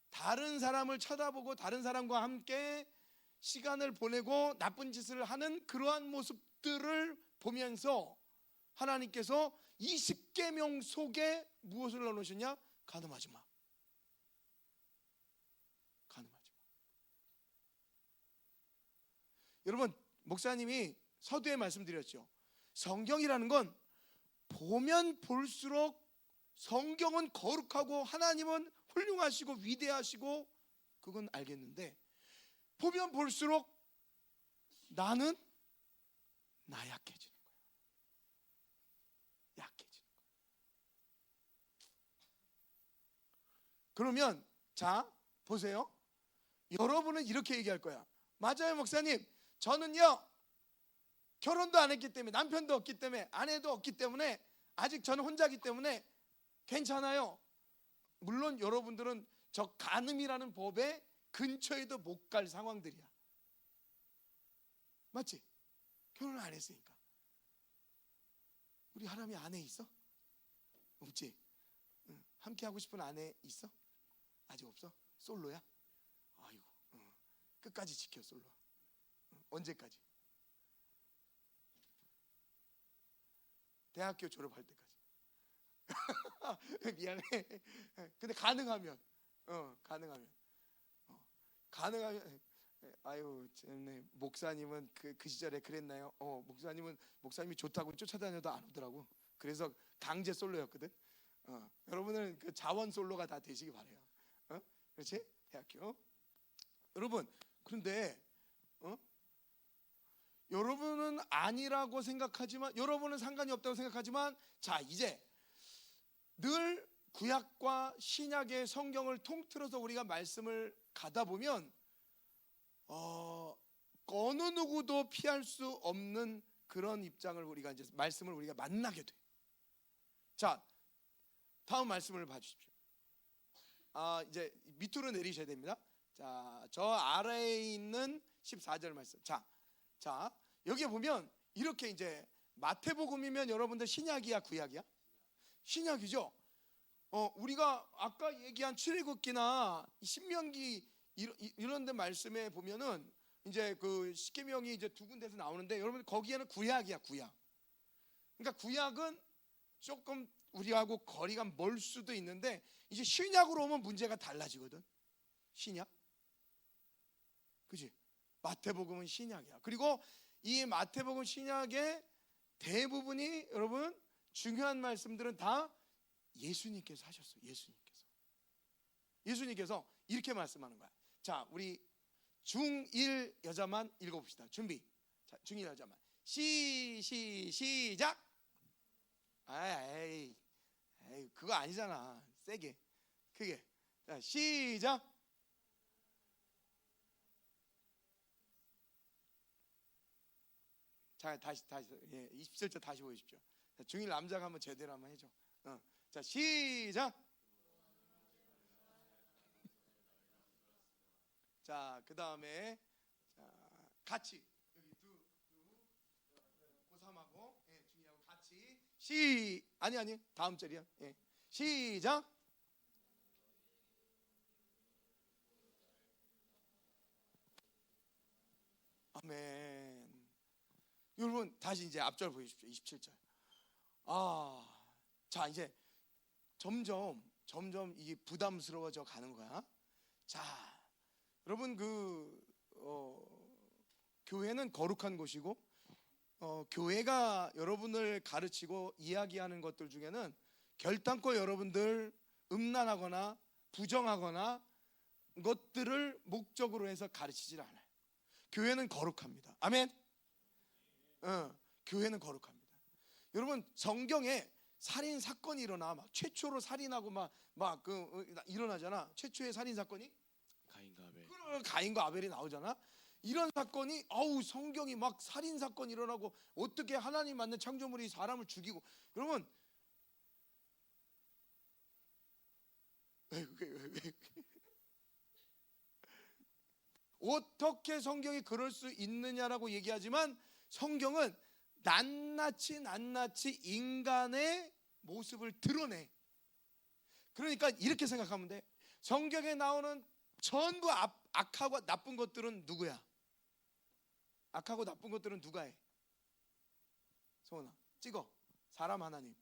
다른 사람을 쳐다보고 다른 사람과 함께 시간을 보내고 나쁜 짓을 하는 그러한 모습들을 보면서 하나님께서 20계명 속에 무엇을 넣어놓으셨냐? 간음하지 마. 간음하지 마. 여러분 목사님이 서두에 말씀드렸죠. 성경이라는 건 보면 볼수록 성경은 거룩하고 하나님은 훌륭하시고 위대하시고 그건 알겠는데 보면 볼수록 나는 나약해지는 거야. 약해지는 거야. 그러면 자 보세요. 여러분은 이렇게 얘기할 거야. 맞아요 목사님. 저는요 결혼도 안 했기 때문에 남편도 없기 때문에 아내도 없기 때문에 아직 저는 혼자기 때문에 괜찮아요. 물론 여러분들은 저 간음이라는 법에 근처에도 못 갈 상황들이야. 맞지? 결혼을 안 했으니까. 우리 하람이 아내 있어? 없지? 함께 하고 싶은 아내 있어? 아직 없어? 솔로야? 아이고 끝까지 지켜 솔로. 언제까지? 대학교 졸업할 때까지. 미안해. 근데 가능하면 아유, 네. 목사님은 그 시절에 그랬나요? 목사님이 좋다고 쫓아다녀도 안 오더라고. 그래서 강제 솔로였거든. 여러분은 그 자원 솔로가 다 되시기 바래요. 그렇지? 대학교. 여러분, 그런데 여러분은 아니라고 생각하지만, 여러분은 상관이 없다고 생각하지만, 자 이제 늘 구약과 신약의 성경을 통틀어서 우리가 말씀을 가다 보면 어느 누구도 피할 수 없는 그런 입장을 우리가 이제 말씀을 우리가 만나게 돼. 자, 다음 말씀을 봐주십시오. 이제 밑으로 내리셔야 됩니다. 자, 저 아래에 있는 14절 말씀. 자, 여기에 보면 이렇게 이제 마태복음이면 여러분들 신약이야, 구약이야? 신약이죠. 우리가 아까 얘기한 출애굽기나 신명기 이런 데 말씀에 보면은 이제 그 십계명이 이제 두 군데서 나오는데 여러분 거기에는 구약이야, 구약. 그러니까 구약은 조금 우리하고 거리가 멀 수도 있는데 이제 신약으로 오면 문제가 달라지거든. 신약. 그지? 마태복음은 신약이야. 그리고 이 마태복음 신약의 대부분이 여러분 중요한 말씀들은 다 예수님께서 하셨어요. 예수님께서 이렇게 말씀하는 거야. 자, 우리 중1 여자만 읽어봅시다. 준비. 자, 중1 여자만 시작. 에이, 그거 아니잖아. 세게, 크게. 자, 시작. 자, 다시 27절 다시 보여주십시오. 자, 중1 남자가 한번 제대로 한번 해줘. 자, 시작. 자, 그 다음에 같이 여기 고3하고 중2하고 같이 아니 다음 절이야. 시작. 아멘. 여러분 다시 이제 앞절 보여주십시오. 27절. 자 이제 점점 이게 부담스러워져 가는 거야. 자, 여러분 교회는 거룩한 곳이고 교회가 여러분을 가르치고 이야기하는 것들 중에는 결단코 여러분들 음란하거나 부정하거나 것들을 목적으로 해서 가르치질 않아요. 교회는 거룩합니다. 아멘. 교회는 거룩합니다. 여러분 성경에 살인 사건이 일어나 막 최초로 살인하고 일어나잖아. 최초의 살인 사건이 가인과 아벨. 가인과 아벨이 나오잖아. 이런 사건이 성경이 막 살인 사건이 일어나고 어떻게 하나님 만든 창조물이 사람을 죽이고 여러분 왜 어떻게 성경이 그럴 수 있느냐라고 얘기하지만 성경은 낱낱이 인간의 모습을 드러내. 그러니까 이렇게 생각하면 돼. 성경에 나오는 전부 악하고 나쁜 것들은 누구야? 악하고 나쁜 것들은 누가 해? 소원아 찍어. 사람 하나님.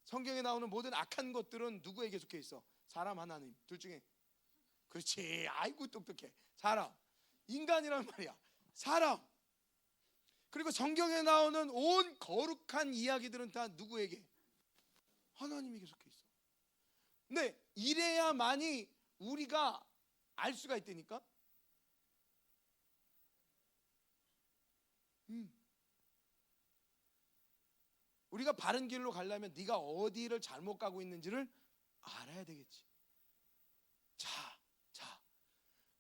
성경에 나오는 모든 악한 것들은 누구에게 속해 있어? 사람 하나님. 둘 중에. 그렇지. 아이고 똑똑해. 사람. 인간이란 말이야. 사람. 그리고 성경에 나오는 온 거룩한 이야기들은 다 누구에게? 하나님에게 속해 있어. 근데 이래야만이 우리가 알 수가 있다니까. 우리가 바른 길로 가려면 네가 어디를 잘못 가고 있는지를 알아야 되겠지. 자,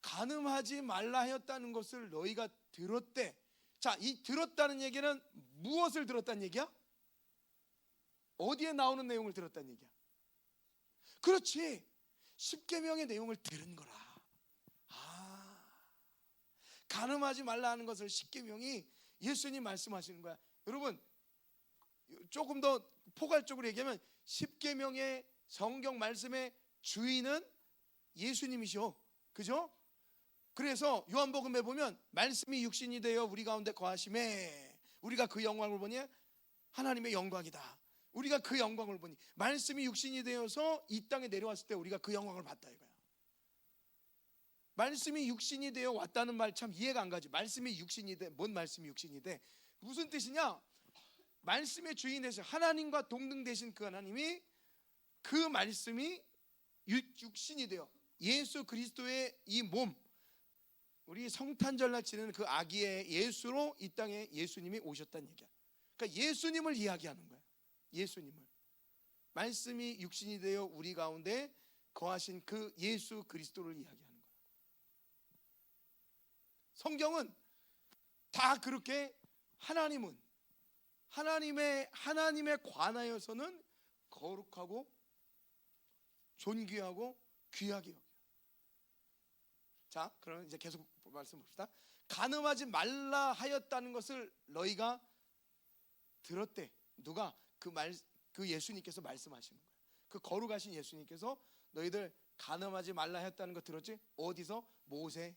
간음하지 말라 하였다는 것을 너희가 들었대. 자, 이 들었다는 얘기는 무엇을 들었다는 얘기야? 어디에 나오는 내용을 들었다는 얘기야? 그렇지. 십계명의 내용을 들은 거라. 간음하지 말라 하는 것을 십계명이 예수님 말씀하시는 거야. 여러분 조금 더 포괄적으로 얘기하면 십계명의 성경 말씀의 주인은 예수님이셔. 그죠? 그래서 요한복음에 보면 말씀이 육신이 되어 우리 가운데 거하심에 우리가 그 영광을 보니 하나님의 영광이다. 우리가 그 영광을 보니 말씀이 육신이 되어서 이 땅에 내려왔을 때 우리가 그 영광을 봤다 이거야. 말씀이 육신이 되어 왔다는 말 참 이해가 안 가지. 말씀이 육신이 돼. 뭔 말씀이 육신이 돼? 무슨 뜻이냐? 말씀의 주인 되신 하나님과 동등 되신 그 하나님이 그 말씀이 육신이 되어 예수 그리스도의 이 몸, 우리 성탄절날 지내는 그 아기의 예수로 이 땅에 예수님이 오셨다는 얘기야. 그러니까 예수님을 이야기하는 거야. 예수님을. 말씀이 육신이 되어 우리 가운데 거하신 그 예수 그리스도를 이야기하는 거야. 성경은 다 그렇게 하나님에 관하여서는 거룩하고 존귀하고 귀하게 여겨요. 자, 그럼 이제 계속 말씀 봅시다. 간음하지 말라 하였다는 것을 너희가 들었대. 누가? 그 예수님께서 말씀하시는 거예요. 그 거룩하신 예수님께서 너희들 간음하지 말라 하였다는 거 들었지? 어디서? 모세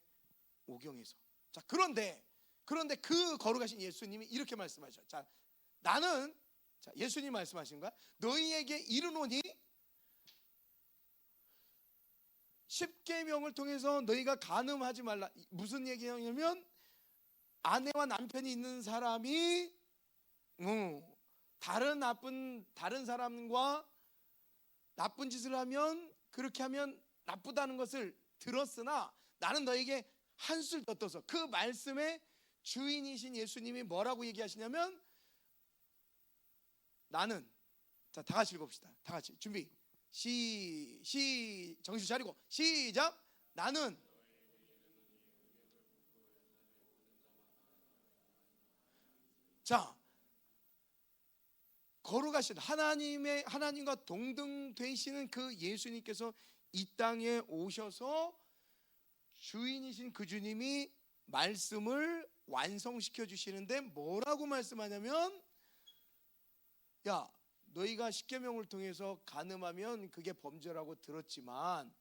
오경에서. 자, 그런데 그 거룩하신 예수님이 이렇게 말씀하셔. 자, 나는 예수님 말씀하신 거야. 너희에게 이르노니 십계명을 통해서 너희가 간음하지 말라. 무슨 얘기냐면 아내와 남편이 있는 사람이 다른 사람과 나쁜 짓을 하면 그렇게 하면 나쁘다는 것을 들었으나 나는 너에게 한술 더 떠서 그 말씀의 주인이신 예수님이 뭐라고 얘기하시냐면 나는 자, 다 같이 읽어봅시다. 다 같이 준비. 정신 차리고 시작. 나는 자, 거룩하신 하나님과 동등 되시는 그 예수님께서 이 땅에 오셔서 주인이신 그 주님이 말씀을 완성시켜 주시는데 뭐라고 말씀하냐면 야, 너희가 십계명을 통해서 간음하면 그게 범죄라고 들었지만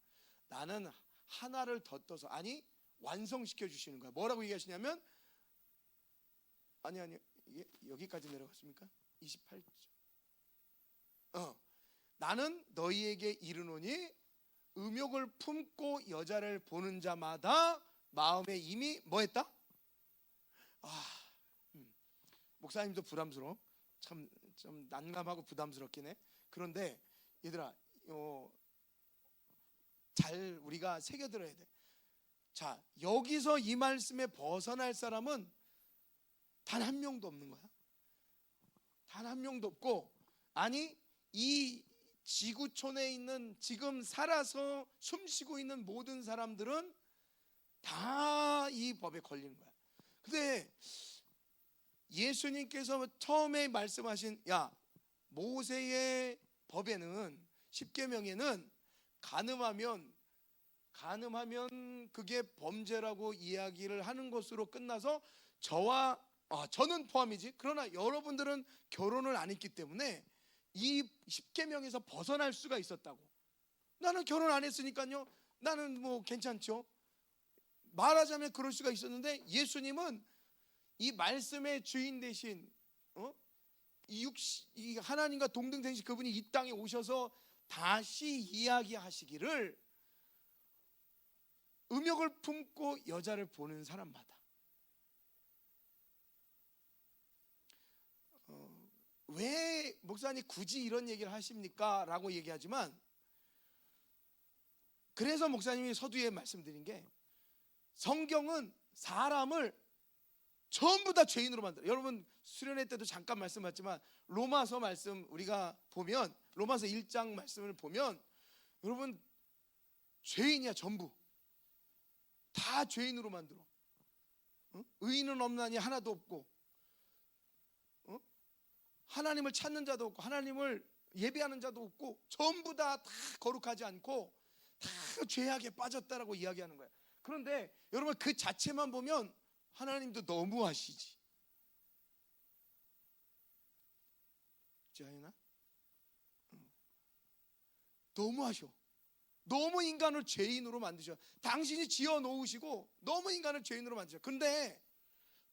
나는 하나를 더 떠서 완성시켜 주시는 거야. 뭐라고 얘기하시냐면 아니 이게 여기까지 내려갔습니까? 28절. 나는 너희에게 이르노니 음욕을 품고 여자를 보는 자마다 마음에 이미 뭐 했다? 목사님도 부담스러워. 참 좀 난감하고 부담스럽긴 해. 그런데 얘들아, 잘 우리가 새겨들어야 돼. 자, 여기서 이 말씀에 벗어날 사람은 단 한 명도 없는 거야. 단 한 명도 없고, 아니 이 지구촌에 있는 지금 살아서 숨쉬고 있는 모든 사람들은 다 이 법에 걸리는 거야. 근데 예수님께서 처음에 말씀하신 모세의 법에는, 십계명에는 간음하면 그게 범죄라고 이야기를 하는 것으로 끝나서 저는 포함이지. 그러나 여러분들은 결혼을 안 했기 때문에 이 십계명에서 벗어날 수가 있었다고. 나는 결혼 안 했으니까요, 나는 뭐 괜찮죠. 말하자면 그럴 수가 있었는데, 예수님은 이 말씀의 주인 대신 이 하나님과 동등되신 그분이 이 땅에 오셔서 다시 이야기하시기를, 음욕을 품고 여자를 보는 사람마다, 왜 목사님 굳이 이런 얘기를 하십니까? 라고 얘기하지만, 그래서 목사님이 서두에 말씀드린 게, 성경은 사람을 전부 다 죄인으로 만들어요. 여러분 수련회 때도 잠깐 말씀하셨지만, 로마서 말씀 우리가 보면, 로마서 1장 말씀을 보면, 여러분 죄인이야. 전부 다 죄인으로 만들어. 의인은 없나니 하나도 없고, 하나님을 찾는 자도 없고, 하나님을 예배하는 자도 없고, 전부 다 거룩하지 않고 다 죄악에 빠졌다라고 이야기하는 거야. 그런데 여러분 그 자체만 보면 하나님도 너무하시지. 지하연아, 너무하셔. 너무 인간을 죄인으로 만드셔. 당신이 지어 놓으시고 너무 인간을 죄인으로 만드셔. 근데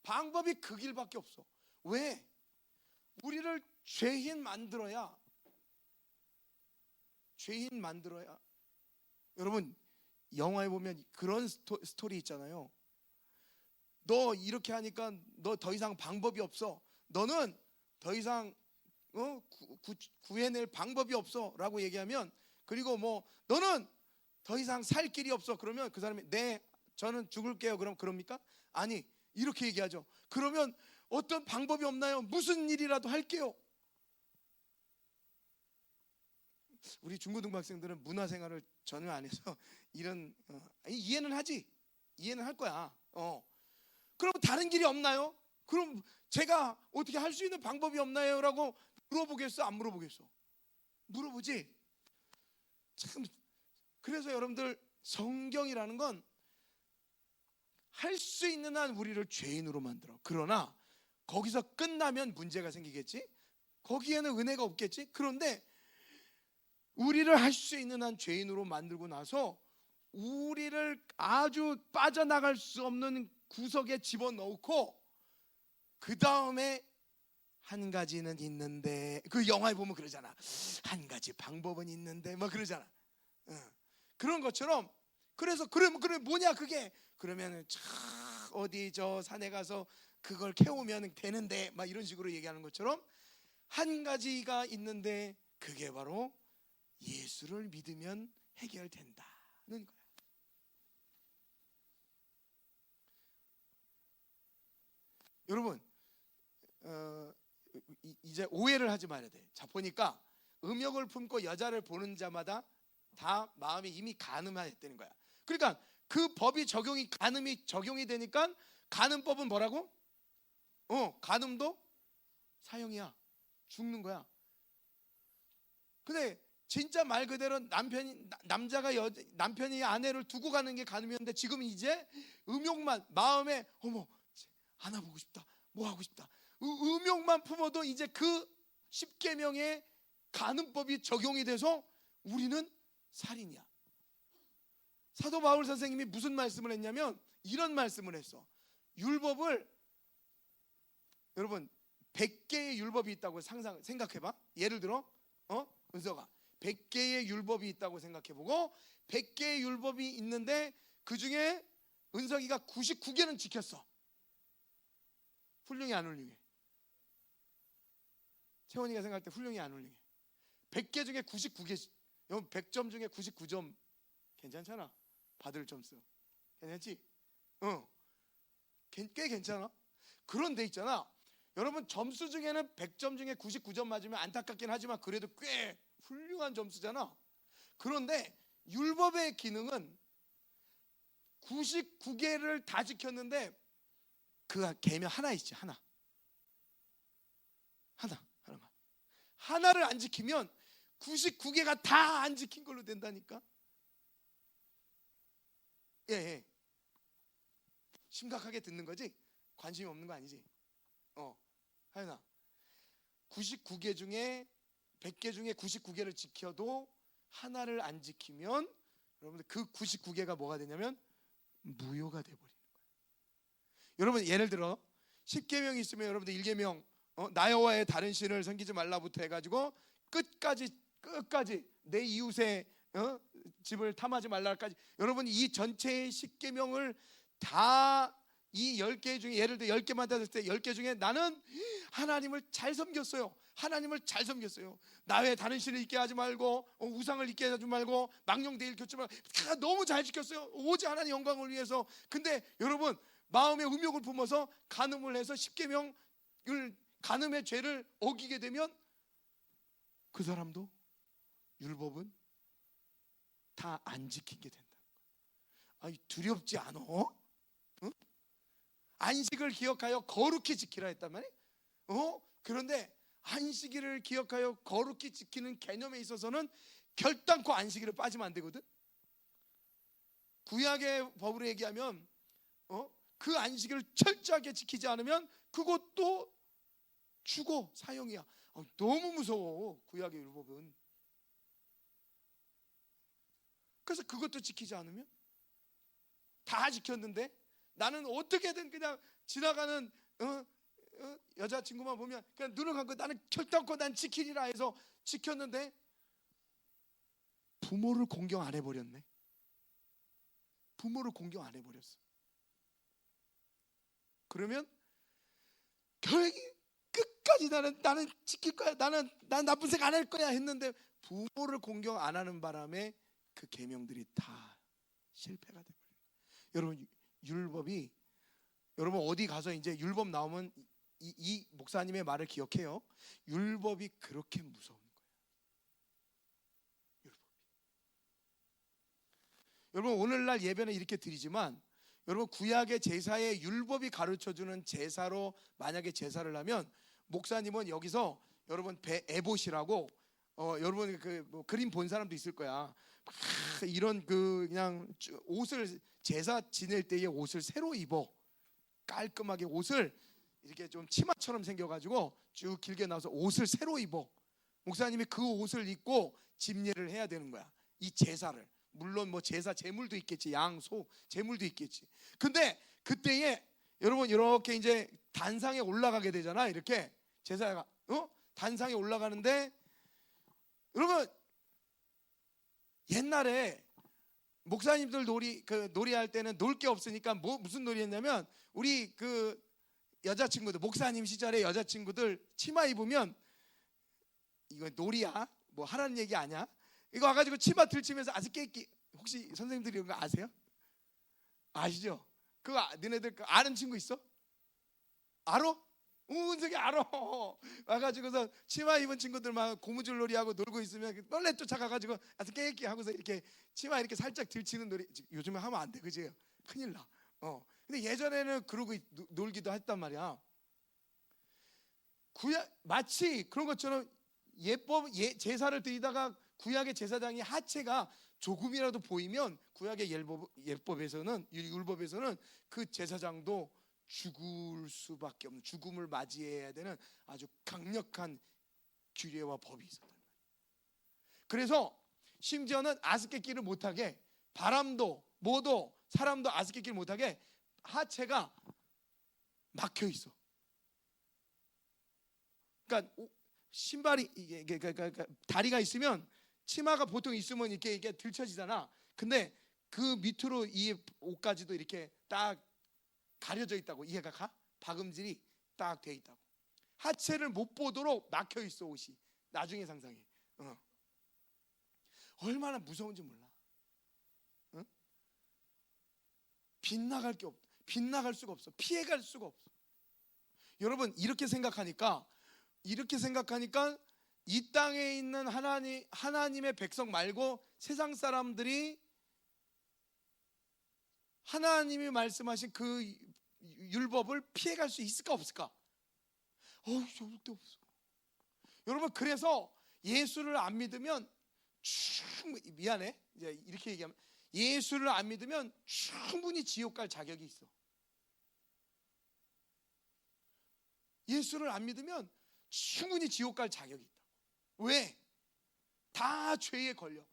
방법이 그 길밖에 없어. 왜? 우리를 죄인 만들어야. 여러분 영화에 보면 그런 스토리 있잖아요. 너 이렇게 하니까 너 더 이상 방법이 없어. 너는 더 이상 구해낼 방법이 없어 라고 얘기하면, 그리고 뭐 너는 더 이상 살 길이 없어. 그러면 그 사람이 네, 저는 죽을게요. 그럽니까? 아니, 이렇게 얘기하죠. 그러면 어떤 방법이 없나요? 무슨 일이라도 할게요. 우리 중고등부 학생들은 문화생활을 전혀 안 해서 이런 이해는 하지. 이해는 할 거야. 그럼 다른 길이 없나요? 그럼 제가 어떻게 할 수 있는 방법이 없나요? 라고 물어보겠어? 안 물어보겠어? 물어보지. 참, 그래서 여러분들 성경이라는 건 할 수 있는 한 우리를 죄인으로 만들어. 그러나 거기서 끝나면 문제가 생기겠지. 거기에는 은혜가 없겠지. 그런데 우리를 할 수 있는 한 죄인으로 만들고 나서 우리를 아주 빠져나갈 수 없는 구석에 집어넣고, 그 다음에 한 가지는 있는데, 그 영화에 보면 그러잖아. 한 가지 방법은 있는데 뭐 그러잖아. 그런 것처럼, 그래서 그래 뭐냐 그게? 그러면은 어디 저 산에 가서 그걸 캐오면 되는데 막 이런 식으로 얘기하는 것처럼, 한 가지가 있는데 그게 바로 예수를 믿으면 해결된다는 거야. 여러분 이제 오해를 하지 말아야 돼. 자, 보니까 음욕을 품고 여자를 보는 자마다 다 마음이 이미 간음하였다는 거야. 그러니까 그 법이 간음이 적용이 되니까, 간음법은 뭐라고? 간음도 사형이야. 죽는 거야. 근데 진짜 말 그대로 남편이 아내를 두고 가는 게 간음이었는데, 지금 이제 음욕만 마음에 안아보고 싶다, 뭐 하고 싶다, 음욕만 품어도 이제 그 십계명의 간음법이 적용이 돼서 우리는 살인이야. 사도 바울 선생님이 무슨 말씀을 했냐면 이런 말씀을 했어. 율법을 여러분 100개의 율법이 있다고 생각해봐. 예를 들어 은서가 100개의 율법이 있다고 생각해보고 100개의 율법이 있는데 그 중에 은석이가 99개는 지켰어. 훌륭히 안 훌륭해? 채원이가 생각할 때 훌륭히 안 훌륭해? 100개 중에 99개, 100점 중에 99점 괜찮잖아. 받을 점수 괜찮지? 꽤 괜찮아. 그런 데 있잖아. 여러분 점수 중에는 100점 중에 99점 맞으면 안타깝긴 하지만 그래도 꽤 훌륭한 점수잖아. 그런데 율법의 기능은 99개를 다 지켰는데 그 계명 하나 있지. 하나만. 하나를 안 지키면 99개가 다 안 지킨 걸로 된다니까. 예. 심각하게 듣는 거지? 관심이 없는 거 아니지? 하연아, 99개 중에 100개 중에 99개를 지켜도 하나를 안 지키면 여러분들 그 99개가 뭐가 되냐면 무효가 돼버리는 거예요. 여러분 예를 들어 10계명이 있으면 여러분들 1계명 나 여호와의 다른 신을 섬기지 말라부터 해가지고 끝까지 내 이웃의 집을 탐하지 말라까지 여러분 이 전체의 10계명을 다 이 10개 중에 예를 들어 10개만 닫았을 때 10개 중에 나는 하나님을 잘 섬겼어요. 나 외에 다른 신을 있게 하지 말고 우상을 있게 하지 말고 망령되일 곁지 말고 다 너무 잘 지켰어요. 오직 하나님 영광을 위해서. 근데 여러분 마음에 음욕을 품어서 간음을 해서 10계명을 간음의 죄를 어기게 되면 그 사람도 율법은 다 안 지키게 된다. 아니 두렵지 않아? 응? 안식을 기억하여 거룩히 지키라 했단 말이에요. 그런데 안식일을 기억하여 거룩히 지키는 개념에 있어서는 결단코 안식일을 빠지면 안 되거든. 구약의 법으로 얘기하면 그 안식일을 철저하게 지키지 않으면 그것도 죽어 사형이야. 너무 무서워 구약의 율법은. 그래서 그것도 지키지 않으면 다 지켰는데 나는 어떻게든 그냥 지나가는 여자친구만 보면 그냥 눈을 감고 나는 결단코 난 지키리라 해서 지켰는데 부모를 공경 안 해버렸네. 그러면 끝까지 나는 지킬 거야. 난 나쁜 생각 안 할 거야 했는데 부모를 공경 안 하는 바람에 그 계명들이 다 실패가 돼버려요. 여러분 율법이 여러분 어디 가서 이제 율법 나오면 이 목사님의 말을 기억해요. 율법이 그렇게 무서운 거예요. 여러분 오늘날 예배는 이렇게 드리지만 여러분 구약의 제사에 율법이 가르쳐주는 제사로 만약에 제사를 하면 목사님은 여기서 여러분 에봇이라고 여러분 뭐 그림 본 사람도 있을 거야. 이런 그냥 옷을 제사 지낼 때의 옷을 새로 입어 깔끔하게 옷을 이렇게 좀 치마처럼 생겨가지고 쭉 길게 나와서 옷을 새로 입어. 목사님이 그 옷을 입고 집례를 해야 되는 거야. 이 제사를. 물론 뭐 제사 제물도 있겠지. 양, 소 제물도 있겠지. 근데 그때에 여러분 이렇게 이제 단상에 올라가게 되잖아. 이렇게 제사가 단상에 올라가는데 여러분 옛날에 목사님들 놀이할 때는 놀 게 없으니까 무슨 놀이 했냐면 우리 그 여자친구들 목사님 시절에 여자친구들 치마 입으면 이거 놀이야 뭐 하라는 얘기 아니야. 이거 와가지고 치마 들치면서 아스케이키 혹시 선생님들이 이거 아세요? 아시죠? 그거 너네들 아는 친구 있어? 알아? 은석이 알아. 와가지고서 치마 입은 친구들만 고무줄 놀이하고 놀고 있으면 빨래 쫓아가가지고 아스케이키 하고서 이렇게 치마 이렇게 살짝 들치는 놀이 요즘에 하면 안 돼, 그지? 큰일 나. 근데 예전에는 그러고 놀기도 했단 말이야. 마치 그런 것처럼 제사를 드리다가 구약의 제사장이 하체가 조금이라도 보이면 구약의 율법에서는 그 제사장도 죽을 수밖에 없는 죽음을 맞이해야 되는 아주 강력한 규례와 법이 있었단 말이에요. 그래서 심지어는 아스케끼를 못하게 바람도 뭐도 사람도 아스케끼를 못하게 하체가 막혀 있어. 그러니까 신발이 그러니까 다리가 있으면 치마가 보통 있으면 이게 들쳐지잖아. 근데 그 밑으로 이 옷까지도 이렇게 딱 가려져 있다고. 이해가 가? 박음질이 딱 돼 있다고. 하체를 못 보도록 막혀 있어 옷이. 나중에 상상해. 얼마나 무서운지 몰라. 빗나갈 수가 없어. 피해갈 수가 없어. 여러분 이렇게 생각하니까 이 땅에 있는 하나님의 백성 말고 세상 사람들이 하나님이 말씀하신 그 율법을 피해갈 수 있을까 없을까? 절대 없어. 여러분 그래서 예수를 안 믿으면 미안해 이제 이렇게 얘기하면 예수를 안 믿으면 충분히 지옥 갈 자격이 있어. 예수를 안 믿으면 충분히 지옥 갈 자격이 있다. 왜? 다 죄에 걸려.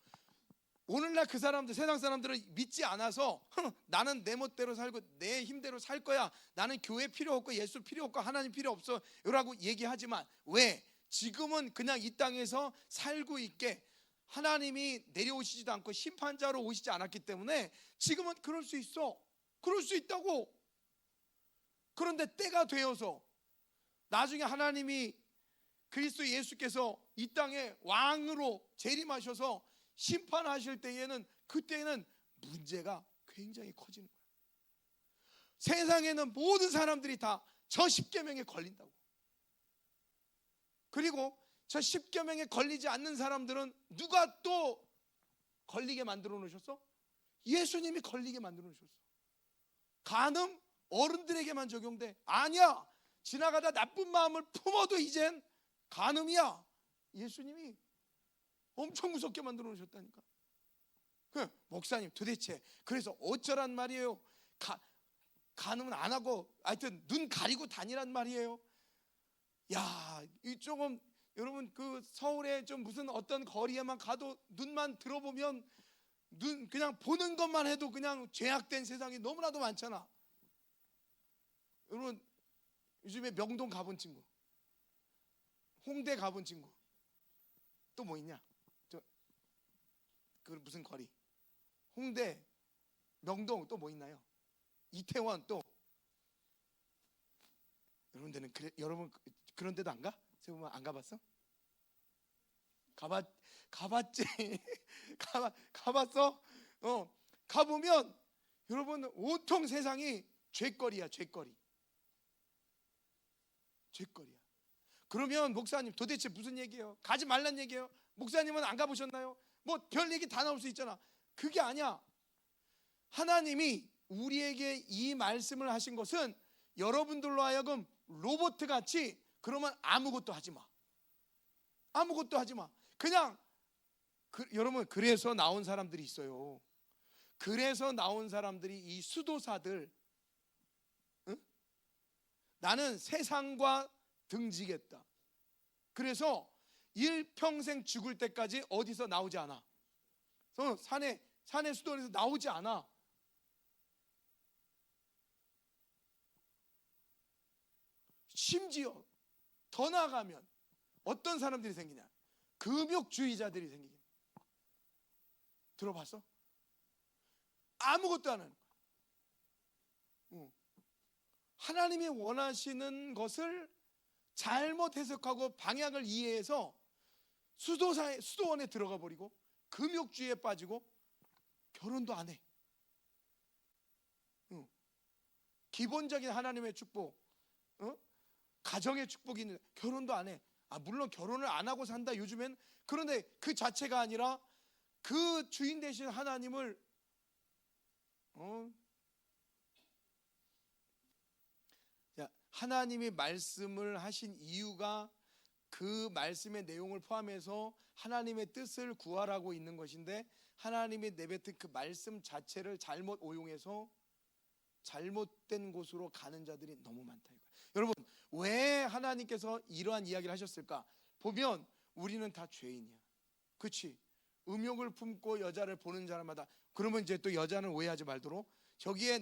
오늘날 그 사람들, 세상 사람들은 믿지 않아서 나는 내 멋대로 살고 내 힘대로 살 거야. 나는 교회 필요 없고 예수 필요 없고 하나님 필요 없어 라고 얘기하지만 왜? 지금은 그냥 이 땅에서 살고 있게 하나님이 내려오시지도 않고 심판자로 오시지 않았기 때문에 지금은 그럴 수 있어. 그럴 수 있다고. 그런데 때가 되어서 나중에 하나님이 그리스도 예수께서 이 땅에 왕으로 재림하셔서 심판하실 때에는 그때는 문제가 굉장히 커지는 거야. 세상에는 모든 사람들이 다 저 십계명에 걸린다고. 그리고 저 십계명에 걸리지 않는 사람들은 누가 또 걸리게 만들어 놓으셨어? 예수님이 걸리게 만들어 놓으셨어. 간음 어른들에게만 적용돼. 아니야. 지나가다 나쁜 마음을 품어도 이젠 간음이야. 예수님이 엄청 무섭게 만들어 놓으셨다니까. 목사님 도대체 그래서 어쩌란 말이에요? 간음은 안 하고 하여튼 눈 가리고 다니란 말이에요. 야, 이 조금 여러분 그 서울에 좀 무슨 어떤 거리에만 가도 눈만 들어보면 눈 그냥 보는 것만 해도 그냥 죄악된 세상이 너무나도 많잖아. 여러분 요즘에 명동 가본 친구, 홍대 가본 친구 또 뭐 있냐? 그 무슨 거리? 홍대, 명동 또 뭐 있나요? 이태원 또 여러분들은 여러분 그런 데도 안 가? 세우면 안 가봤어? 가봤지. 가봤어? 가보면 여러분 온통 세상이 죄거리야. 죄거리야. 그러면 목사님 도대체 무슨 얘기예요? 가지 말란 얘기예요? 목사님은 안 가보셨나요? 뭐 별 얘기 다 나올 수 있잖아. 그게 아니야. 하나님이 우리에게 이 말씀을 하신 것은 여러분들로 하여금 로봇 같이 그러면 아무것도 하지 마. 아무것도 하지 마. 그냥 여러분 그래서 나온 사람들이 있어요. 그래서 나온 사람들이 이 수도사들. 응? 나는 세상과 등지겠다. 그래서 일평생 죽을 때까지 어디서 나오지 않아. 산의 수도원에서 나오지 않아. 심지어 더 나아가면 어떤 사람들이 생기냐? 금욕주의자들이 생기게. 들어봤어? 아무것도 안 하는 거야. 하나님이 원하시는 것을 잘못 해석하고 방향을 이해해서 수도원에 들어가 버리고 금욕주의에 빠지고 결혼도 안 해. 기본적인 하나님의 축복, 가정의 축복이 있는데 결혼도 안 해. 물론 결혼을 안 하고 산다 요즘엔. 그런데 그 자체가 아니라 그 주인 되신 하나님을 하나님이 말씀을 하신 이유가 그 말씀의 내용을 포함해서 하나님의 뜻을 구하라고 있는 것인데 하나님이 내뱉은 그 말씀 자체를 잘못 오용해서 잘못된 곳으로 가는 자들이 너무 많다 이거야. 여러분 왜 하나님께서 이러한 이야기를 하셨을까? 보면 우리는 다 죄인이야. 그렇지? 음욕을 품고 여자를 보는 사람마다. 그러면 이제 또 여자는 오해하지 말도록 저기에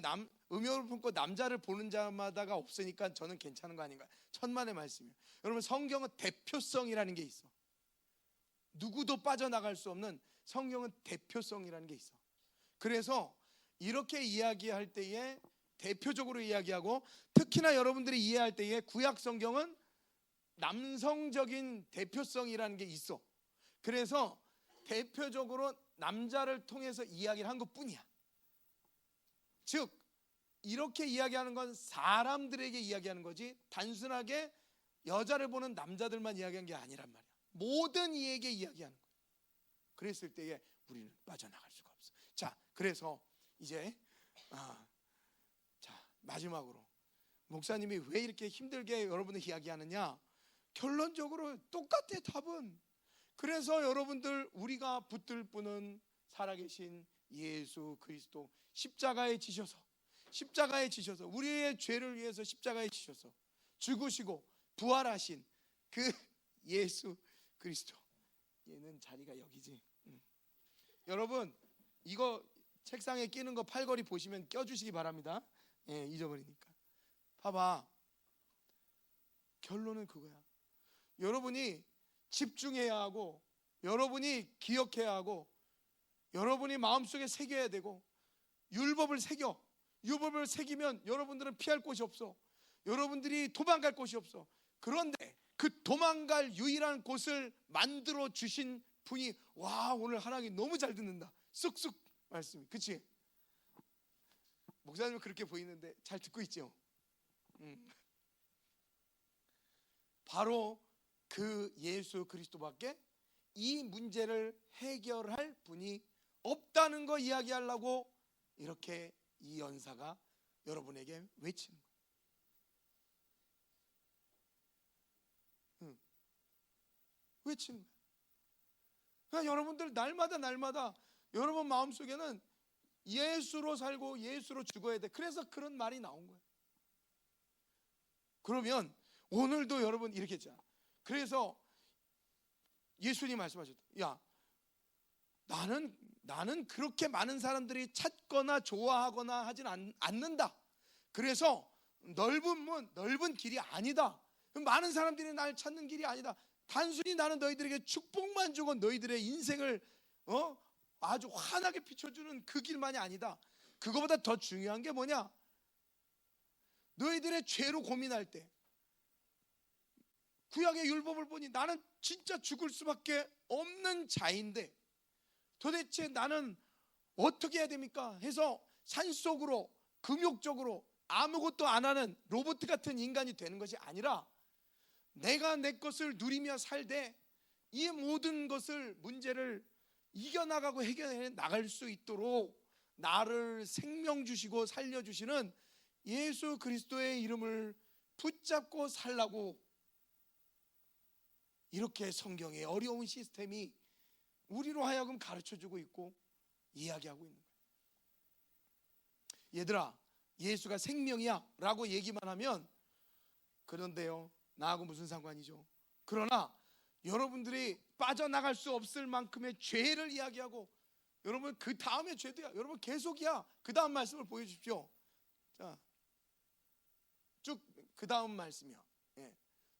음욕을 품고 남자를 보는 자마다가 없으니까 저는 괜찮은 거 아닌가. 천만의 말씀이에요. 여러분, 성경은 대표성이라는 게 있어. 누구도 빠져나갈 수 없는 성경은 대표성이라는 게 있어. 그래서 이렇게 이야기할 때에 대표적으로 이야기하고, 특히나 여러분들이 이해할 때에 구약 성경은 남성적인 대표성이라는 게 있어. 그래서 대표적으로 남자를 통해서 이야기를 한 것뿐이야. 즉 이렇게 이야기하는 건 사람들에게 이야기하는 거지, 단순하게 여자를 보는 남자들만 이야기한 게 아니란 말이야. 모든 이에게 이야기하는 거야. 그랬을 때에 우리는 빠져나갈 수가 없어. 자, 그래서 이제 자, 마지막으로 목사님이 왜 이렇게 힘들게 여러분들 이야기하느냐? 결론적으로 똑같아, 답은. 그래서 여러분들, 우리가 붙들 분은 살아계신 예수 그리스도, 십자가에 지셔서 우리의 죄를 위해서 십자가에 지셔서 죽으시고 부활하신 그 예수 그리스도. 얘는 자리가 여기지. 여러분, 이거 책상에 끼는 거 팔걸이 보시면 껴주시기 바랍니다. 예, 잊어버리니까. 봐봐, 결론은 그거야. 여러분이 집중해야 하고, 여러분이 기억해야 하고, 여러분이 마음속에 새겨야 되고, 율법을 새기면 여러분들은 피할 곳이 없어. 여러분들이 도망갈 곳이 없어. 그런데 그 도망갈 유일한 곳을 만들어 주신 분이, 와, 오늘 하나님 너무 잘 듣는다. 쑥쑥 말씀이, 그치? 목사님은 그렇게 보이는데 잘 듣고 있죠? 바로 그 예수 그리스도밖에 이 문제를 해결할 분이 없다는 거 이야기하려고 이렇게 이 연사가 여러분에게 외치는 거예요. 외치는 거예요. 그러니까 여러분들 날마다 여러분 마음속에는 예수로 살고 예수로 죽어야 돼. 그래서 그런 말이 나온 거예요. 그러면 오늘도 여러분 이렇게 했잖아. 그래서 예수님 말씀하셨다. 야, 나는 그렇게 많은 사람들이 찾거나 좋아하거나 하진 않는다. 그래서 넓은 문, 넓은 길이 아니다. 많은 사람들이 날 찾는 길이 아니다. 단순히 나는 너희들에게 축복만 주고 너희들의 인생을 아주 환하게 비춰주는 그 길만이 아니다. 그거보다 더 중요한 게 뭐냐? 너희들의 죄로 고민할 때 구약의 율법을 보니 나는 진짜 죽을 수밖에 없는 자인데 도대체 나는 어떻게 해야 됩니까? 해서 산속으로 금욕적으로 아무것도 안 하는 로봇 같은 인간이 되는 것이 아니라, 내가 내 것을 누리며 살되 이 모든 것을, 문제를 이겨나가고 해결해 나갈 수 있도록 나를 생명 주시고 살려주시는 예수 그리스도의 이름을 붙잡고 살라고, 이렇게 성경의 어려운 시스템이 우리로 하여금 가르쳐주고 있고 이야기하고 있는 거예요. 얘들아, 예수가 생명이야 라고 얘기만 하면, 그런데요, 나하고 무슨 상관이죠? 그러나 여러분들이 빠져나갈 수 없을 만큼의 죄를 이야기하고, 여러분 그 다음에 죄도야. 여러분 계속이야. 그 다음 말씀을 보여주십시오. 자, 쭉 그 다음 말씀이요.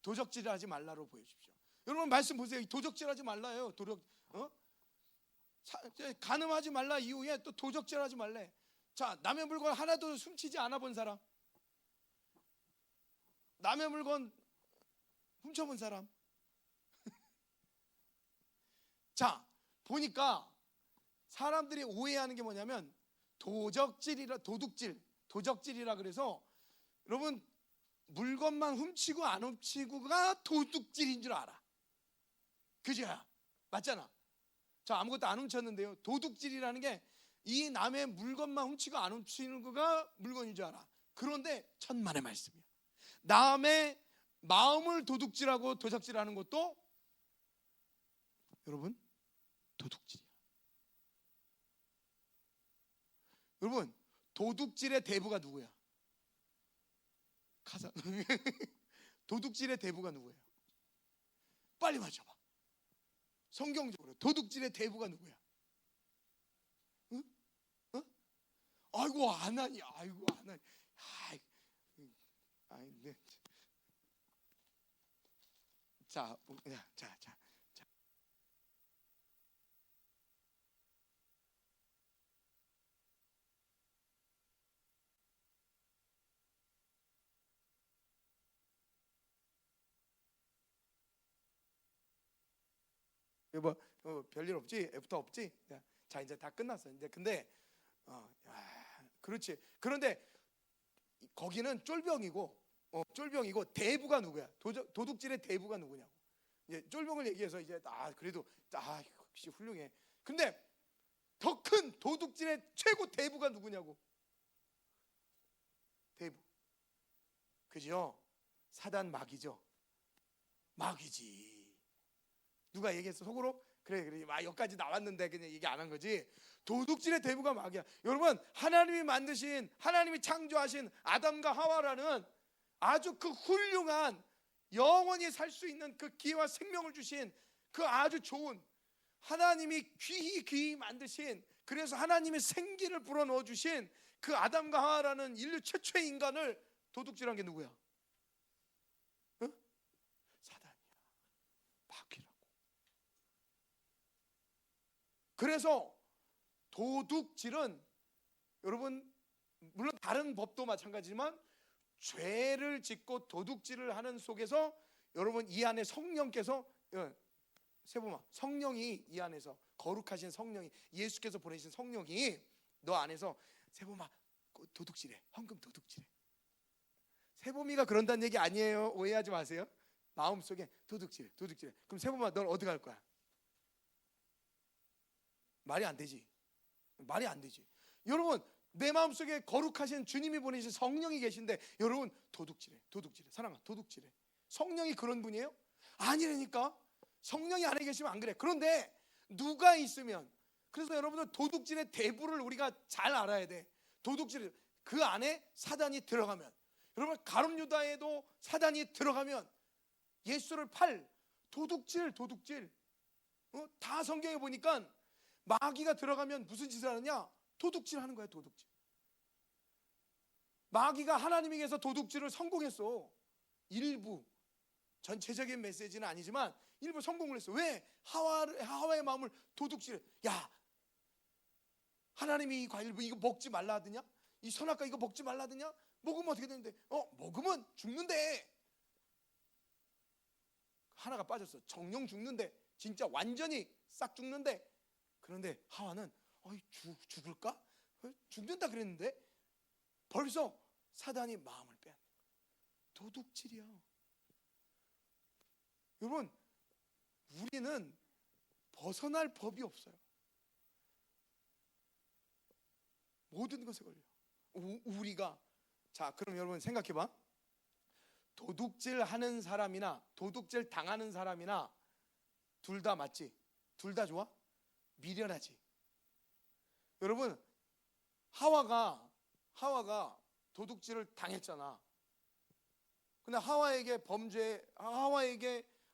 도적질하지 말라로 보여주십시오. 여러분 말씀 보세요. 도적질하지 말라요. 간음하지 말라 이후에 또 도적질하지 말래. 자, 남의 물건 하나도 훔치지 않아 본 사람, 남의 물건 훔쳐본 사람. 자, 보니까 사람들이 오해하는 게 뭐냐면 도적질이라 그래서, 여러분 물건만 훔치고 안 훔치고가 도둑질인 줄 알아. 그죠? 맞잖아. 자, 아무것도 안 훔쳤는데요, 도둑질이라는 게 이 남의 물건만 훔치고 안 훔치는 거가 물건인 줄 알아. 그런데 천만의 말씀이야. 남의 마음을 도둑질하고 도적질하는 것도 여러분 도둑질이야. 여러분, 도둑질의 대부가 누구야? 도둑질의 대부가 누구예요? 빨리 맞춰봐. 성경적으로 도둑질의 대부가 누구야? 아이고 안 하니, 아이고 안 하니. 아이, 네. 자. 뭐 별일 없지? 애프터 없지? 자, 이제 다 끝났어. 이제 근데 그렇지. 그런데 거기는 쫄병이고 대부가 누구야? 도둑질의 대부가 누구냐고. 이제 쫄병을 얘기해서 이제 그래도 역시 훌륭해. 근데 더 큰 도둑질의 최고 대부가 누구냐고. 대부. 그죠? 사단 마귀죠. 마귀지. 누가 얘기했어 속으로? 그래 여기까지 나왔는데 그냥 얘기 안 한 거지. 도둑질의 대부가 마귀야. 여러분, 하나님이 만드신, 하나님이 창조하신 아담과 하와라는 아주 그 훌륭한, 영원히 살 수 있는 그 기회와 생명을 주신 그 아주 좋은, 하나님이 귀히 만드신, 그래서 하나님의 생기를 불어넣어 주신 그 아담과 하와라는 인류 최초의 인간을 도둑질한 게 누구야? 응? 사단이야. 마귀라고. 그래서 도둑질은, 여러분, 물론 다른 법도 마찬가지지만 죄를 짓고 도둑질을 하는 속에서 여러분 이 안에 성령께서, 세범아, 성령이 이 안에서, 거룩하신 성령이, 예수께서 보내신 성령이 너 안에서, 세범아 도둑질해, 헌금 도둑질해. 세범이가 그런다는 얘기 아니에요. 오해하지 마세요. 마음속에 도둑질해. 그럼 세범아 넌 어디 갈 거야? 말이 안 되지. 여러분, 내 마음속에 거룩하신 주님이 보내신 성령이 계신데 여러분 도둑질해. 사랑아, 도둑질해. 성령이 그런 분이에요? 아니라니까. 성령이 안에 계시면 안 그래. 그런데 누가 있으면, 그래서 여러분들 도둑질의 대부를 우리가 잘 알아야 돼. 도둑질, 그 안에 사단이 들어가면, 여러분 가룟 유다에도 사단이 들어가면 예수를 팔 도둑질. 다 성경에 보니까 마귀가 들어가면 무슨 짓을 하느냐? 도둑질 하는 거야. 도둑질. 마귀가 하나님에게서 도둑질을 성공했어. 일부, 전체적인 메시지는 아니지만 일부 성공을 했어. 왜? 하와의 마음을 도둑질해. 야, 하나님이 이 과일 이거 먹지 말라 하더냐? 이 선악과 이거 먹지 말라 하더냐? 먹으면 어떻게 되는데? 먹으면 죽는데. 하나가 빠졌어. 정령 죽는데, 진짜 완전히 싹 죽는데. 그런데 하와는 죽을까? 죽는다 그랬는데 벌써 사단이 마음을 빼앗는 거야. 도둑질이야. 여러분, 우리는 벗어날 법이 없어요. 모든 것에 걸려. 우리가, 자, 그럼 여러분 생각해봐. 도둑질 하는 사람이나 도둑질 당하는 사람이나 둘 다 맞지? 둘 다 좋아? 미련하지. 여러분, 하와가 도둑질을 당했잖아. 근데 하와에게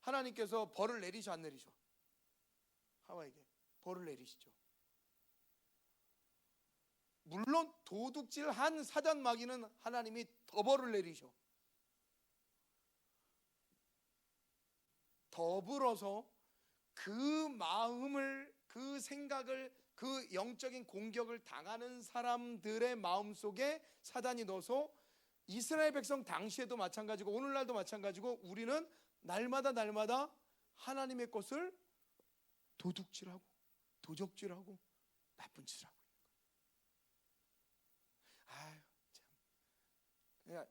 하나님께서 벌을 내리셔 안 내리셔? 하와에게 벌을 내리시죠. 물론 도둑질한 사단 마귀는 하나님이 더 벌을 내리셔. 더불어서 그 마음을, 그 생각을, 그 영적인 공격을 당하는 사람들의 마음속에 사단이 넣어서, 이스라엘 백성 당시에도 마찬가지고 오늘날도 마찬가지고 우리는 날마다 하나님의 것을 도둑질하고 도적질하고 나쁜 짓을 하고 있는 거예요. 아유 참. 그냥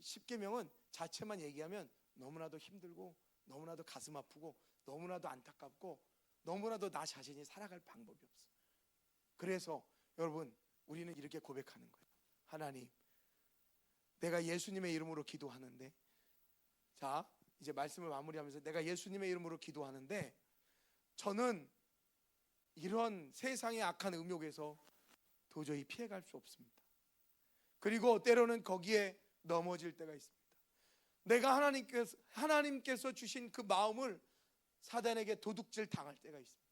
십계명은 자체만 얘기하면 너무나도 힘들고 너무나도 가슴 아프고 너무나도 안타깝고 너무나도 나 자신이 살아갈 방법이 없어. 그래서 여러분, 우리는 이렇게 고백하는 거예요. 하나님, 내가 예수님의 이름으로 기도하는데, 자 이제 말씀을 마무리하면서, 내가 예수님의 이름으로 기도하는데 저는 이런 세상의 악한 음욕에서 도저히 피해갈 수 없습니다. 그리고 때로는 거기에 넘어질 때가 있습니다. 내가 하나님께서 주신 그 마음을 사단에게 도둑질 당할 때가 있습니다.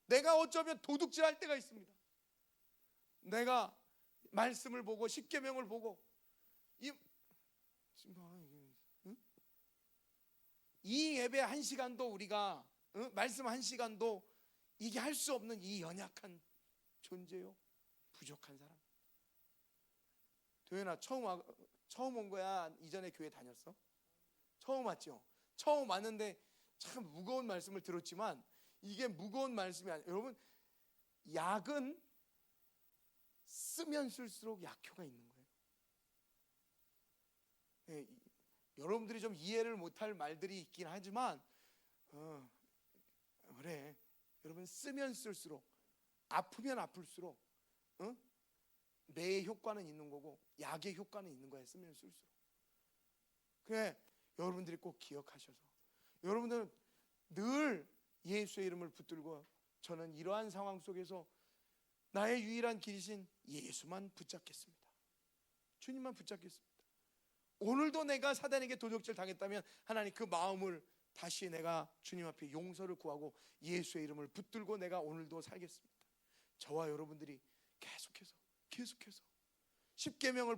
내가 어쩌면 도둑질할 때가 있습니다. 내가 말씀을 보고 십계명을 보고 이 예배 1시간도 우리가 말씀 1시간도 이게 할 수 없는 이 연약한 존재요, 부족한 사람. 도현아, 처음 온 거야? 이전에 교회 다녔어? 처음 왔죠? 처음 왔는데 참 무거운 말씀을 들었지만 이게 무거운 말씀이 아니에요. 여러분, 약은 쓰면 쓸수록 약효가 있는 거예요. 예, 여러분들이 좀 이해를 못할 말들이 있긴 하지만 그래, 여러분, 쓰면 쓸수록, 아프면 아플수록 매의 효과는 있는 거고 약의 효과는 있는 거예요. 쓰면 쓸수록. 그래, 여러분들이 꼭 기억하셔서 여러분들은 늘 예수의 이름을 붙들고, 저는 이러한 상황 속에서 나의 유일한 길이신 예수만 붙잡겠습니다. 주님만 붙잡겠습니다. 오늘도 내가 사단에게 도적질 당했다면 하나님 그 마음을 다시 내가 주님 앞에 용서를 구하고 예수의 이름을 붙들고 내가 오늘도 살겠습니다. 저와 여러분들이 계속해서 십계명을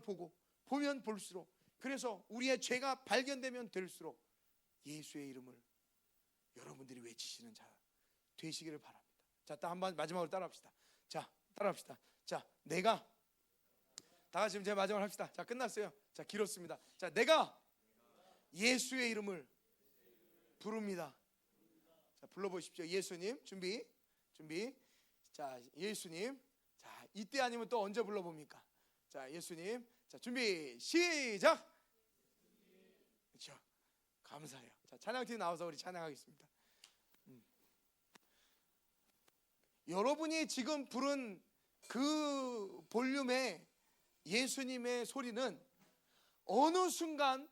보면 볼수록, 그래서 우리의 죄가 발견되면 될수록 예수의 이름을 여러분들이 외치시는 자 되시기를 바랍니다. 자, 딱 한번 마지막으로 따라합시다. 자, 따라합시다. 자, 내가, 다 같이 지금 제 마지막으로 합시다. 자, 끝났어요. 자, 길었습니다. 자, 내가 예수의 이름을 부릅니다. 자, 불러보십시오. 예수님. 준비. 자, 예수님. 자, 이때 아니면 또 언제 불러봅니까? 자, 예수님. 자, 준비 시작. 그렇죠. 감사해요. 자, 찬양팀 나와서 우리 찬양하겠습니다. 여러분이 지금 부른 그 볼륨의 예수님의 소리는 어느 순간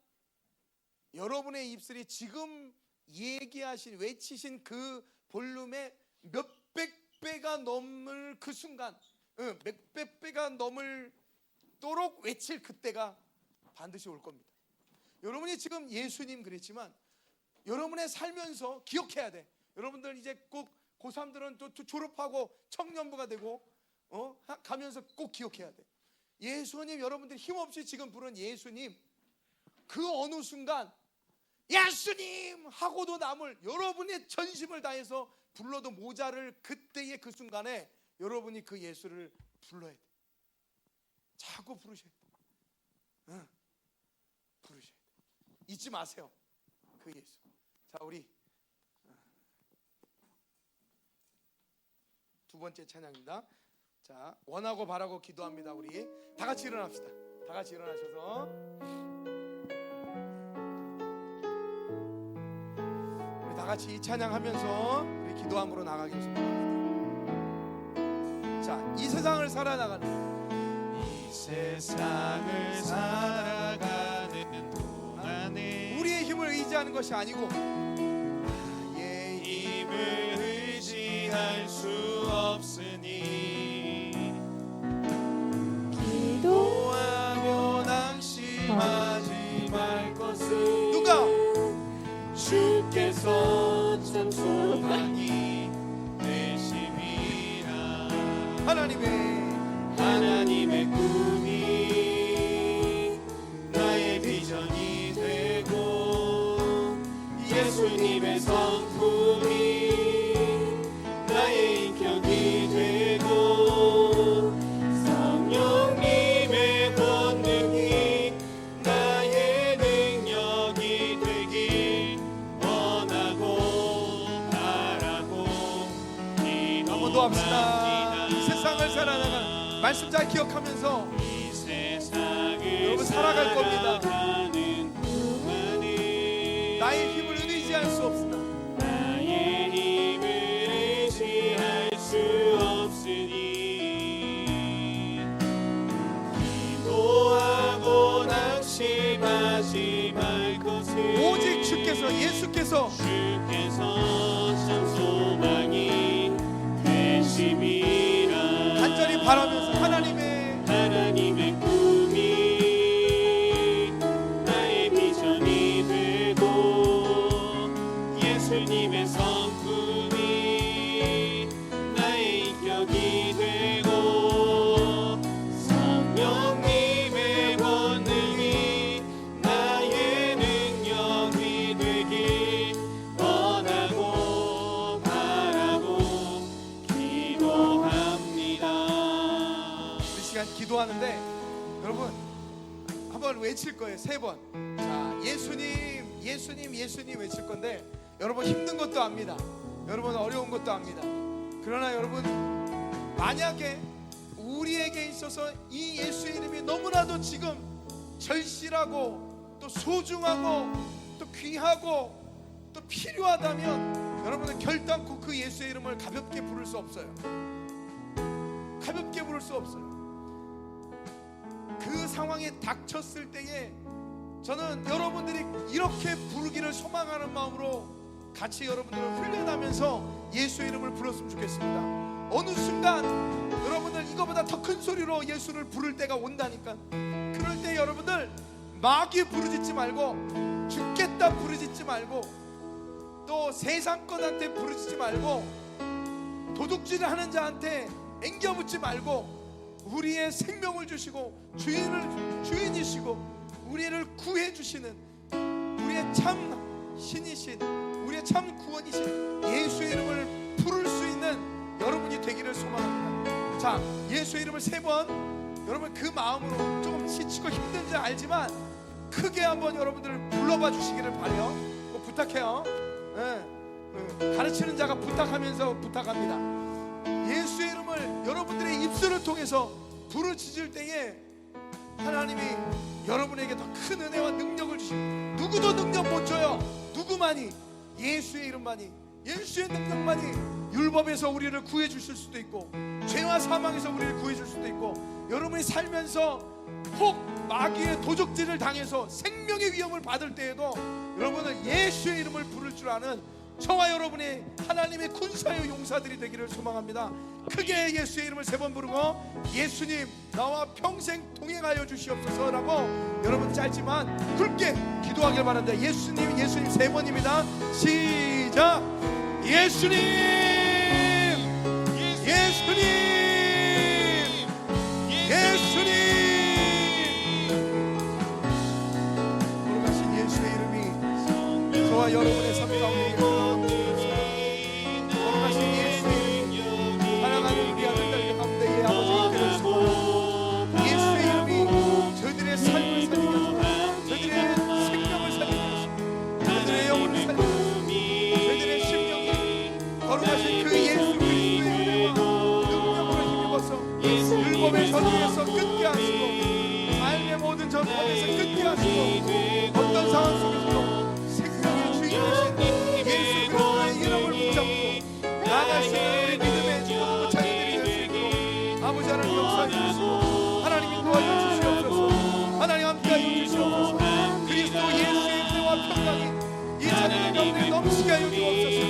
여러분의 입술이 지금 얘기하신, 외치신 그 볼륨의 몇백 배가 넘을 그 순간, 몇백 배가 넘을도록 외칠 그때가 반드시 올 겁니다. 여러분이 지금 예수님 그랬지만 여러분의 살면서 기억해야 돼. 여러분들 이제 꼭 고3들은 또 졸업하고 청년부가 되고 가면서 꼭 기억해야 돼. 예수님, 여러분들이 힘없이 지금 부른 예수님, 그 어느 순간 예수님 하고도 남을, 여러분의 전심을 다해서 불러도 모자를 그때의 그 순간에 여러분이 그 예수를 불러야 돼. 자꾸 부르셔야 돼. 부르셔야 돼. 잊지 마세요, 그 예수. 자, 우리 두 번째 찬양입니다. 자, 원하고 바라고 기도합니다. 우리 다 같이 일어납시다. 다 같이 일어나셔서 우리 다 같이 이 찬양하면서 우리 기도함으로 나가겠습니다. 자, 이 세상을 살아나가는, 이 세상을 살아가는 동안에 우리의 힘을 의지하는 것이 아니고 나의 힘을 의지할 수 없으니 기도하며 낙심하지 말 것은 누가? 주께서 참 소망이 되심이라. 하나님의 꿈이 나의 비전이 되고 예수님의 성품이 나의 인격이 되고 성령님의 권능이 나의 능력이 되길 원하고 바라고 한번더 합시다. 기도합니다. 이 세상을 살아나가는 말씀 잘 기억하면서 이 세상을 여러분 살아갈 겁니다. 살아가는 동안에 나의 힘을 의지할 수 없으나 나의 힘을 의지할 수 없으니 기도하고 낙심하지 말 것을 오직 주께서, 예수께서 참 소망이 되심이라. 간절히 바라면서 하나님의 꿈이 나의 비전이 되고 예수님의 성품이 나의 인격이 되고 성령님의 외칠 거예요. 3번. 자, 예수님, 예수님, 예수님 외칠 건데 여러분 힘든 것도 압니다. 여러분 어려운 것도 압니다. 그러나 여러분 만약에 우리에게 있어서 이 예수의 이름이 너무나도 지금 절실하고 또 소중하고 또 귀하고 또 필요하다면 여러분은 결단코 그 예수의 이름을 가볍게 부를 수 없어요. 가볍게 부를 수 없어요. 그 상황에 닥쳤을 때에 저는 여러분들이 이렇게 부르기를 소망하는 마음으로 같이 여러분들을 훈련하면서 예수의 이름을 불렀으면 좋겠습니다. 어느 순간 여러분들 이거보다 더 큰 소리로 예수를 부를 때가 온다니까. 그럴 때 여러분들 마귀 부르짖지 말고, 죽겠다 부르짖지 말고, 또 세상 것한테 부르짖지 말고, 도둑질을 하는 자한테 앵겨붙지 말고, 우리의 생명을 주시고 주인이시고 우리를 구해 주시는 우리의 참 신이신, 우리의 참 구원이신 예수의 이름을 부를 수 있는 여러분이 되기를 소망합니다. 자, 예수의 이름을 3번, 여러분 그 마음으로 조금 지치고 힘든지 알지만 크게 한번 여러분들 불러봐 주시기를 바라요. 꼭 부탁해요. 가르치는 자가 부탁하면서 부탁합니다. 예수의 이름을 여러분들의 입술을 통해서 부르짖을 때에 하나님이 여러분에게 더 큰 은혜와 능력을 주시고, 누구도 능력 못 줘요. 누구만이, 예수의 이름만이, 예수의 능력만이 율법에서 우리를 구해 주실 수도 있고, 죄와 사망에서 우리를 구해 줄 수도 있고, 여러분이 살면서 혹 마귀의 도적질을 당해서 생명의 위험을 받을 때에도 여러분은 예수의 이름을 부를 줄 아는 저와 여러분의 하나님의 군사의 용사들이 되기를 소망합니다. 크게 예수의 이름을 3번 부르고, 예수님 나와 평생 동행하여 주시옵소서라고 여러분 짧지만 굵게 기도하길 바랍니다. 예수님, 예수님 3번입니다. 시작. 예수님, 예수님, 예수님. 돌아가신 예수의 이름이 저와 여러분의 삶 가운데 돌아가신 예수의 이름, 사랑하는 우리 아들 딸들 가운데 예 아버지 이끌어 주시고, 예수의 이름이 저희들의 삶을 살리게 하시고, 저희들의 생명을 살리게 하시고, 저희들의 영혼을 살리게 하시고, 저희들의 심령이 돌아가신 그 예수 그리스도의 은혜와 능력으로 힘입어서 율법의 전쟁에서 끊게 하시고, 삶의 모든 전쟁에서 끊게 하시고, 어떤 상황 속에서도 생명의 주인 되신 예수 그리스도의 이름을 붙잡고 나아갈 수 있는 우리 믿음의 중고등부 자녀들이 될 수 있도록 아버지 하나님 역사해 주시고, 하나님이 도와줘 주시옵소서. 하나님 함께하여 주시옵소서. 그리스도 예수의 은혜와 평강이 이 자녀들 가운데 넘치게 하여 주옵소서.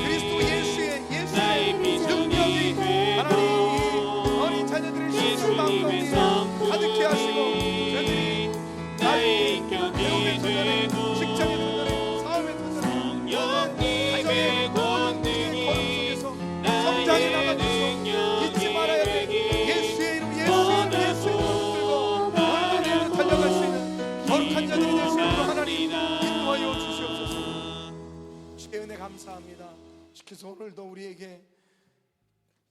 그리스도 예수의 능력이 하나님 이 어린 자녀들의 심령 마음 가운데 가득해 하시고, 저들이 나의 배움의 도전에, 직장의 도전에, 사업의 도전에, 가정의 모든 걸음 속에서 성장해 나가면서 잊지 말아야 돼. 예수의 이름, 예수의 이름, 예수의 이름을 들고 오늘도 달려갈 수 있는 거룩한 자들이 될 수 있도록 하나님 인도하여 주시옵소서. 주의 은혜 감사합니다. 주께서 오늘도 우리에게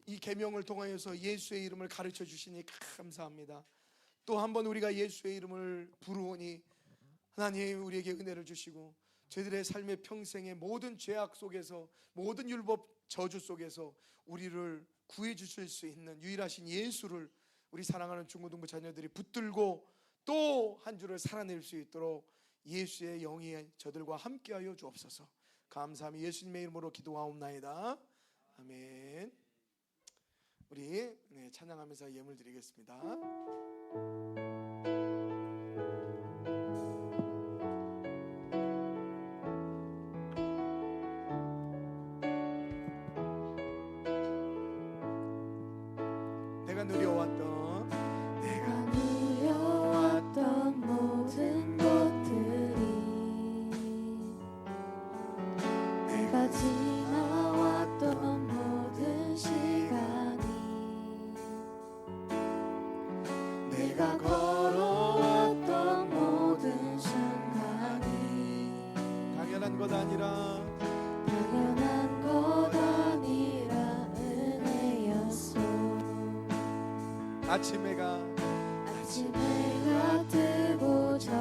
이 계명을 통하여서 예수의 이름을 가르쳐 주시니 감사합니다. 또 한 번 우리가 예수의 이름을 부르오니 하나님 우리에게 은혜를 주시고, 저희들의 삶의 평생의 모든 죄악 속에서, 모든 율법 저주 속에서 우리를 구해 주실 수 있는 유일하신 예수를 우리 사랑하는 중고등부 자녀들이 붙들고 또 한 주를 살아낼 수 있도록 예수의 영이 저들과 함께하여 주옵소서. 감사하며 예수님의 이름으로 기도하옵나이다. 아멘. 우리 찬양하면서 예물 드리겠습니다. 내가 누려왔던 모든 것들이, 내가 지나왔던 모든 시간이, 내가 걸어왔던 모든 순간이 당연한 것 아니라 은혜였소. 아침 해가 뜨고 저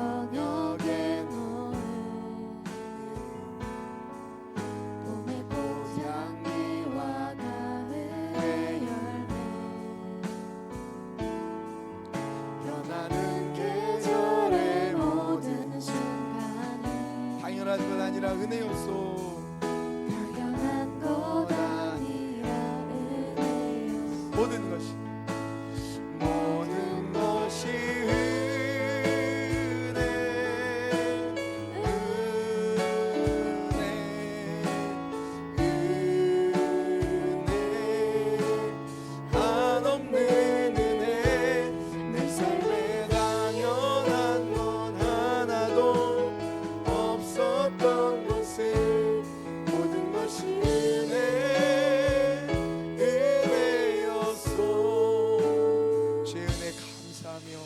당연한 것 아니라 은혜였소. 당연한 것 아니라 은혜였소. 모든 것이 한없는 은혜. 내 삶에 당연한 건 하나도 없었던 것을 모든 것이 은혜였소. 주의 은혜 감사하며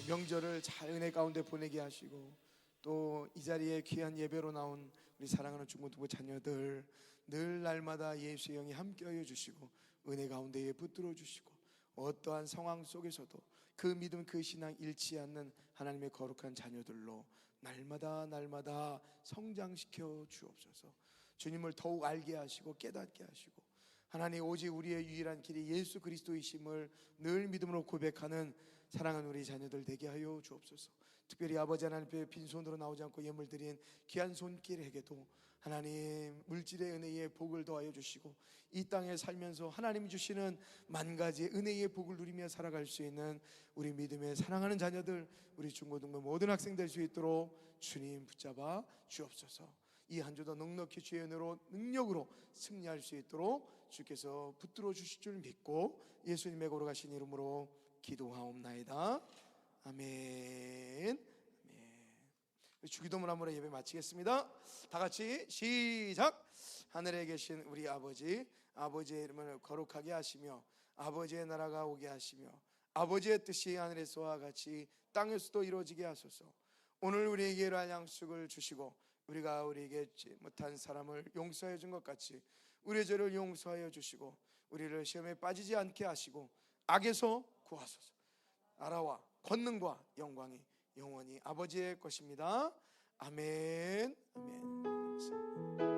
명절을 잘 은혜 가운데 보내게 하시고, 또 이 자리에 귀한 예배로 나온 우리 사랑하는 중고등부 자녀들 늘 날마다 예수의 영이 함께하여 주시고 은혜 가운데에 붙들어 주시고, 어떠한 상황 속에서도 그 믿음 그 신앙 잃지 않는 하나님의 거룩한 자녀들로 날마다 성장시켜 주옵소서. 주님을 더욱 알게 하시고 깨닫게 하시고, 하나님 오직 우리의 유일한 길이 예수 그리스도이심을 늘 믿음으로 고백하는 사랑하는 우리 자녀들 되게 하여 주옵소서. 특별히 아버지 하나님 앞에 빈손으로 나오지 않고 예물 드린 귀한 손길에게도 하나님 물질의 은혜의 복을 더하여 주시고, 이 땅에 살면서 하나님이 주시는 만 가지의 은혜의 복을 누리며 살아갈 수 있는 우리 믿음의 사랑하는 자녀들, 우리 중고등부 모든 학생 될 수 있도록 주님 붙잡아 주옵소서. 이 한 주도 넉넉히 주의 은혜로 능력으로 승리할 수 있도록 주께서 붙들어 주실 줄 믿고 예수님의 거룩하신 이름으로 기도하옵나이다. 아멘. 주기도문 한번 예배 마치겠습니다. 다 같이 시작. 하늘에 계신 우리 아버지, 아버지의 이름을 거룩하게 하시며 아버지의 나라가 오게 하시며 아버지의 뜻이 하늘에서와 같이 땅에서도 이루어지게 하소서. 오늘 우리에게 일할 양식을 주시고 우리가 우리에게 잊지 못한 사람을 용서해 준 것 같이 우리의 죄를 용서하여 주시고 우리를 시험에 빠지지 않게 하시고 악에서 구하소서. 나라와 권능과 영광이 영원히 아버지의 것입니다. 아멘. 아멘.